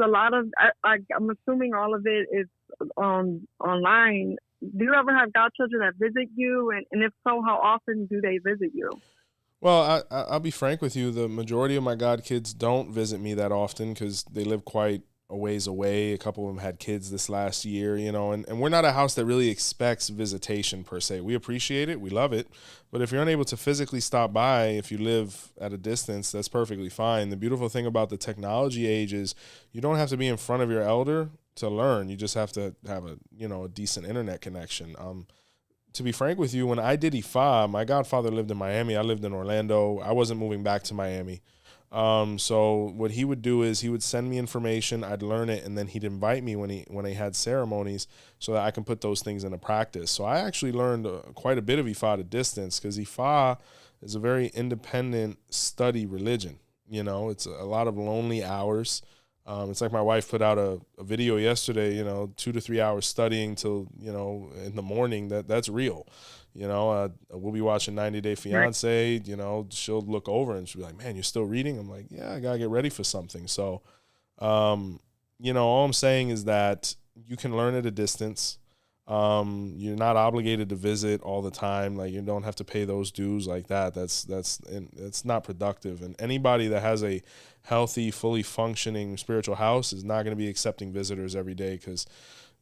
a lot of I'm assuming all of it is online. Do you ever have godchildren that visit you, and if so, how often do they visit you? Well, I'll be frank with you. The majority of my godkids don't visit me that often because they live quite a ways away. A couple of them had kids this last year, and we're not a house that really expects visitation per se. We appreciate it. We love it. But if you're unable to physically stop by, if you live at a distance, that's perfectly fine. The beautiful thing about the technology age is you don't have to be in front of your elder to learn. You just have to have a decent internet connection. To be frank with you, when I did Ifa, my godfather lived in Miami. I lived in Orlando. I wasn't moving back to Miami. So what he would do is he would send me information, I'd learn it, and then he'd invite me when he had ceremonies so that I can put those things into practice. So I actually learned quite a bit of Ifa at a distance because Ifa is a very independent study religion. It's a lot of lonely hours. It's like my wife put out a video yesterday, 2 to 3 hours studying till, in the morning. That's real. We'll be watching 90 Day Fiance, she'll look over and she'll be like, man, you're still reading? I'm like, yeah, I got to get ready for something. So, all I'm saying is that you can learn at a distance. You're not obligated to visit all the time. Like, you don't have to pay those dues like that. That's not productive. And anybody that has a healthy, fully functioning spiritual house is not going to be accepting visitors every day because,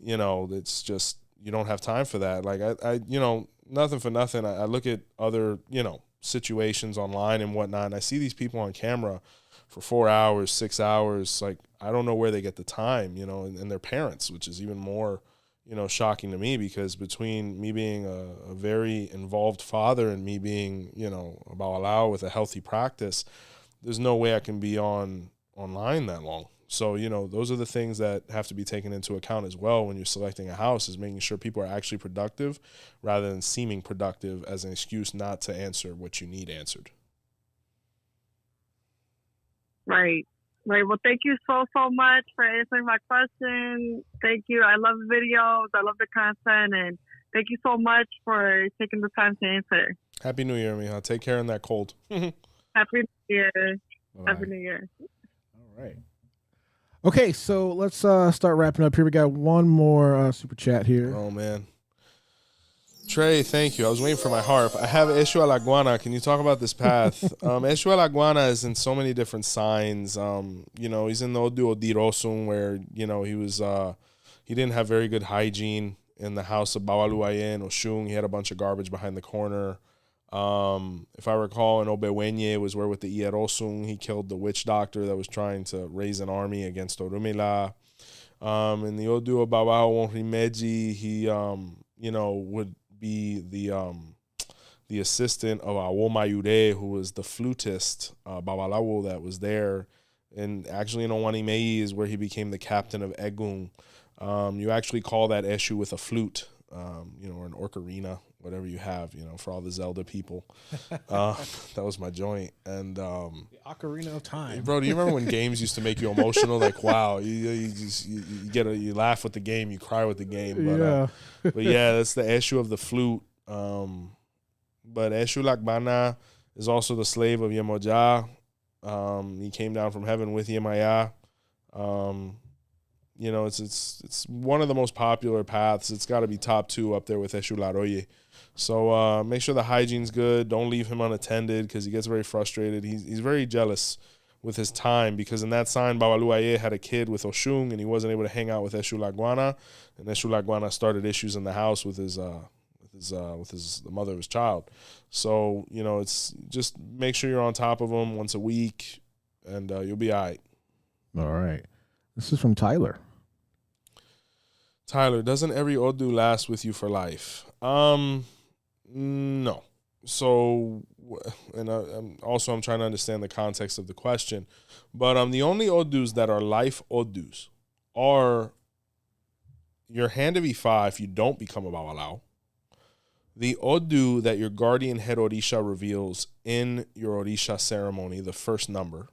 it's just, you don't have time for that. Like I nothing for nothing. I look at other, situations online and whatnot, and I see these people on camera for 4 hours, 6 hours. Like, I don't know where they get the time, and their parents, which is even more, shocking to me because between me being a very involved father and me being, a Ba'alao with a healthy practice, there's no way I can be online that long. So, those are the things that have to be taken into account as well when you're selecting a house, is making sure people are actually productive rather than seeming productive as an excuse not to answer what you need answered. Right. Well, thank you so much for answering my question. Thank you. I love the videos. I love the content. And thank you so much for taking the time to answer. Happy New Year, Mija. Take care in that cold. Happy New Year. All Happy right. New Year. All right. Okay, so let's start wrapping up here. We got one more super chat here. Oh, man. Trey, thank you. I was waiting for my harp. I have Eshu Alaguana. Can you talk about this path? Eshu Alaguana is in so many different signs. He's in the Odu Odirosun where, he didn't have very good hygiene in the house of Bawaluayen or Shung. He had a bunch of garbage behind the corner. If I recall, in Obewenye was where with the Irosun, he killed the witch doctor that was trying to raise an army against Orumila. In the Odu of Babao Wonrimeji, he, would be the assistant of Awomayure, who was the flutist, Babalawo that was there. And actually in Owanimei is where he became the captain of Egun. You actually call that eshu with a flute, or an ocarina, whatever you have, for all the Zelda people. That was my joint. And The Ocarina of Time. bro, do you remember when games used to make you emotional? Like, wow, you laugh with the game, you cry with the game. But but yeah, that's the eshu of the flute. But Eshu Lakbana is also the slave of Yemoja. He came down from heaven with Yemaya. It's one of the most popular paths. It's got to be top 2 up there with Eshu Laroye. So make sure the hygiene's good. Don't leave him unattended because he gets very frustrated. He's very jealous with his time because in that sign, Babaluaye had a kid with Oshun and he wasn't able to hang out with Eshu Lagwana. And Eshu Lagwana started issues in the house with the mother of his child. So, it's just make sure you're on top of him once a week and you'll be all right. All right. This is from Tyler. Tyler, doesn't every Odu last with you for life? No. So, and I'm trying to understand the context of the question, but the only Odus that are life Odus are your hand of Ifa if you don't become a Babalao, the Odu that your guardian head Orisha reveals in your Orisha ceremony, the first number.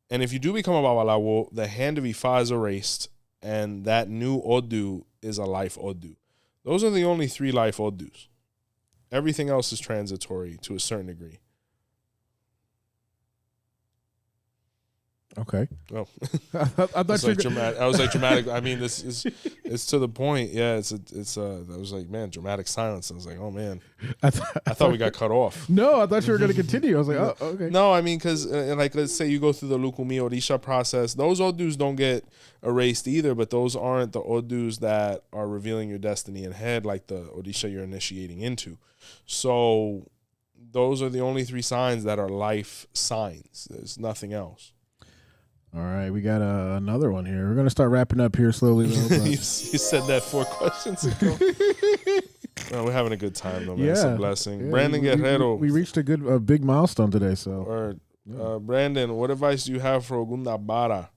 And if you do become a Babalawo, the hand of Ifa is erased, and that new Odu is a life Odu. Those are the only 3 life Odus. Everything else is transitory to a certain degree. Okay. Oh, I thought you were dramatic. I was like dramatic. I mean, it's to the point. Yeah, I was like, man, dramatic silence. I was like, oh man, I thought we got cut off. No, I thought you were going to continue. I was like, oh, okay. No, I mean, because let's say you go through the Lukumi Orisha process, those Odus don't get erased either, but those aren't the Odus that are revealing your destiny and head, like the Orisha you're initiating into. So those are the only 3 signs that are life signs. There's nothing else. All right, we got another one here. We're going to start wrapping up here slowly. You said that 4 questions ago. No, we're having a good time, though, man. Yeah. It's a blessing. Yeah, Brandon Guerrero. We reached a big milestone today. So, Brandon, what advice do you have for Ogunda Bara?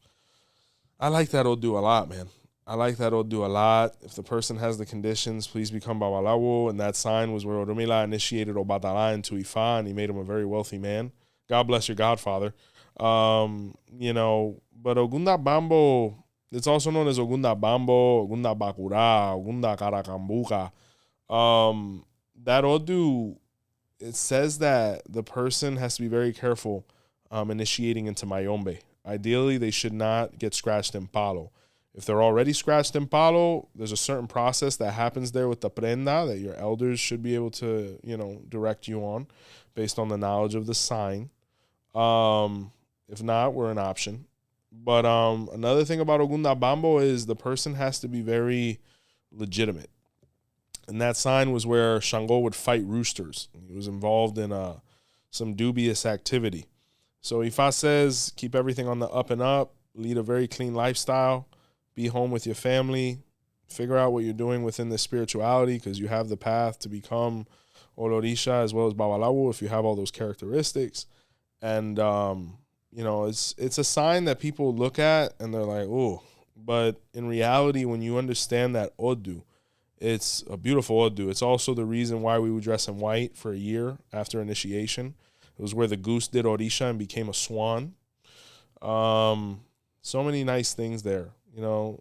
I like that Odu a lot, man. I like that Odu a lot. If the person has the conditions, please become Babalawo. And that sign was where Oromila initiated Obadala into Ifa, and he made him a very wealthy man. God bless your godfather. But Ogunda Bambo, it's also known as Ogunda Bambo, Ogunda Bakura, Ogunda Karakambuka. That Odu, it says that the person has to be very careful initiating into Mayombe. Ideally, they should not get scratched in palo. If they're already scratched in palo, there's a certain process that happens there with the prenda that your elders should be able to, direct you on based on the knowledge of the sign. If not, we're an option. But another thing about Ogunda Bambo is the person has to be very legitimate. And that sign was where Shango would fight roosters. He was involved in some dubious activity. So Ifa says, keep everything on the up and up, lead a very clean lifestyle, be home with your family, figure out what you're doing within the spirituality because you have the path to become Olorisha as well as Babalawo if you have all those characteristics. And, it's a sign that people look at and they're like, oh, but in reality, when you understand that Odu, it's a beautiful Odu. It's also the reason why we would dress in white for a year after initiation. It was where the goose did Orisha and became a swan. So many nice things there.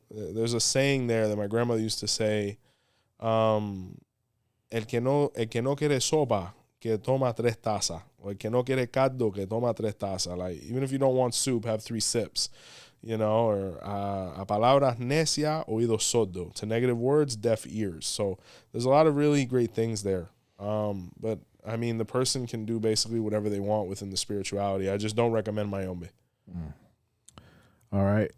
There's a saying there that my grandmother used to say, el que no quiere sopa, que toma 3 tazas. Or el que no quiere caldo, que toma 3 tazas. Like, even if you don't want soup, have 3 sips. Or a palabras necia, oídos sordo. To negative words, deaf ears. So there's a lot of really great things there. But, I mean, the person can do basically whatever they want within the spirituality. I just don't recommend Mayombe. All right.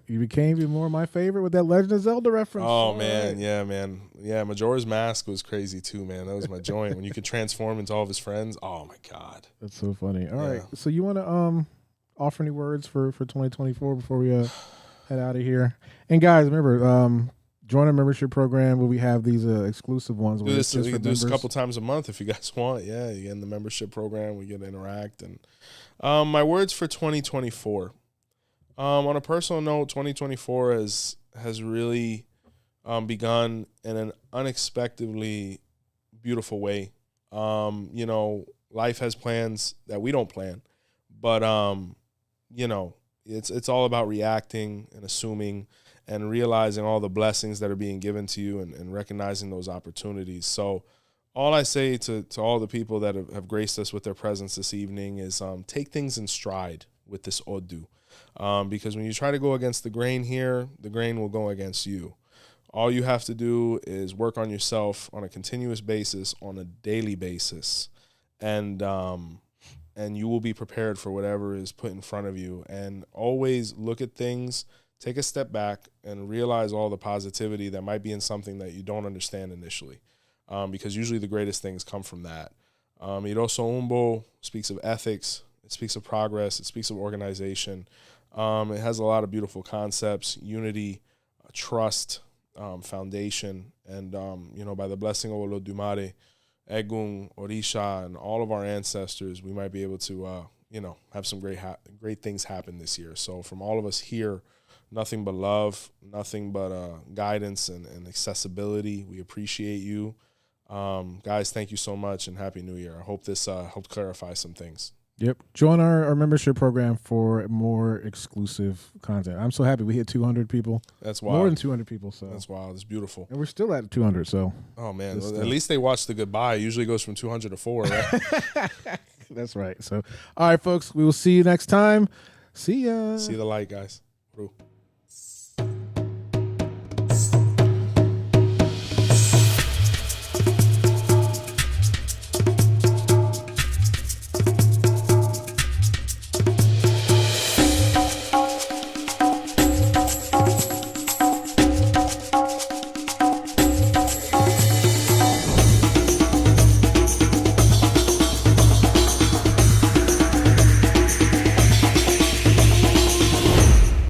You became even more my favorite with that Legend of Zelda reference. Oh, man. Right. Yeah, man. Yeah, Majora's Mask was crazy, too, man. That was my joint. When you could transform into all of his friends. Oh, my God. That's so funny. All right. So you want to offer any words for 2024 before we head out of here? And, guys, remember, join our membership program where we have these exclusive ones. We can do this a couple times a month if you guys want. Yeah, you get in the membership program. We get to interact. And my words for 2024. On a personal note, 2024 has really begun in an unexpectedly beautiful way. You know, life has plans that we don't plan, but you know, it's all about reacting and assuming and realizing all the blessings that are being given to you and recognizing those opportunities. So all I say to all the people that have graced us with their presence this evening is take things in stride with this Odu. Because when you try to go against the grain here, the grain will go against you. All you have to do is work on yourself on a continuous basis, on a daily basis, and you will be prepared for whatever is put in front of you. And always look at things, take a step back, and realize all the positivity that might be in something that you don't understand initially, because usually the greatest things come from that. Iroso Umbo speaks of ethics, it speaks of progress, it speaks of organization. It has a lot of beautiful concepts, unity, trust, foundation, and you know, by the blessing of Olodumare, Egun, Orisha, and all of our ancestors, we might be able to you know, have some great things happen this year. So from all of us here, nothing but love, nothing but guidance and accessibility. We appreciate you, guys. Thank you so much, and Happy New Year. I hope this helped clarify some things. Yep. Join our membership program for more exclusive content. I'm so happy we hit 200 people. That's wild. More than 200 people. So that's wild. It's beautiful. And we're still at 200. So. Oh man. Well, at least they watched the goodbye. It usually goes from 200 to 4. Right? That's right. So, all right, folks. We will see you next time. See ya. See the light, guys. Peru.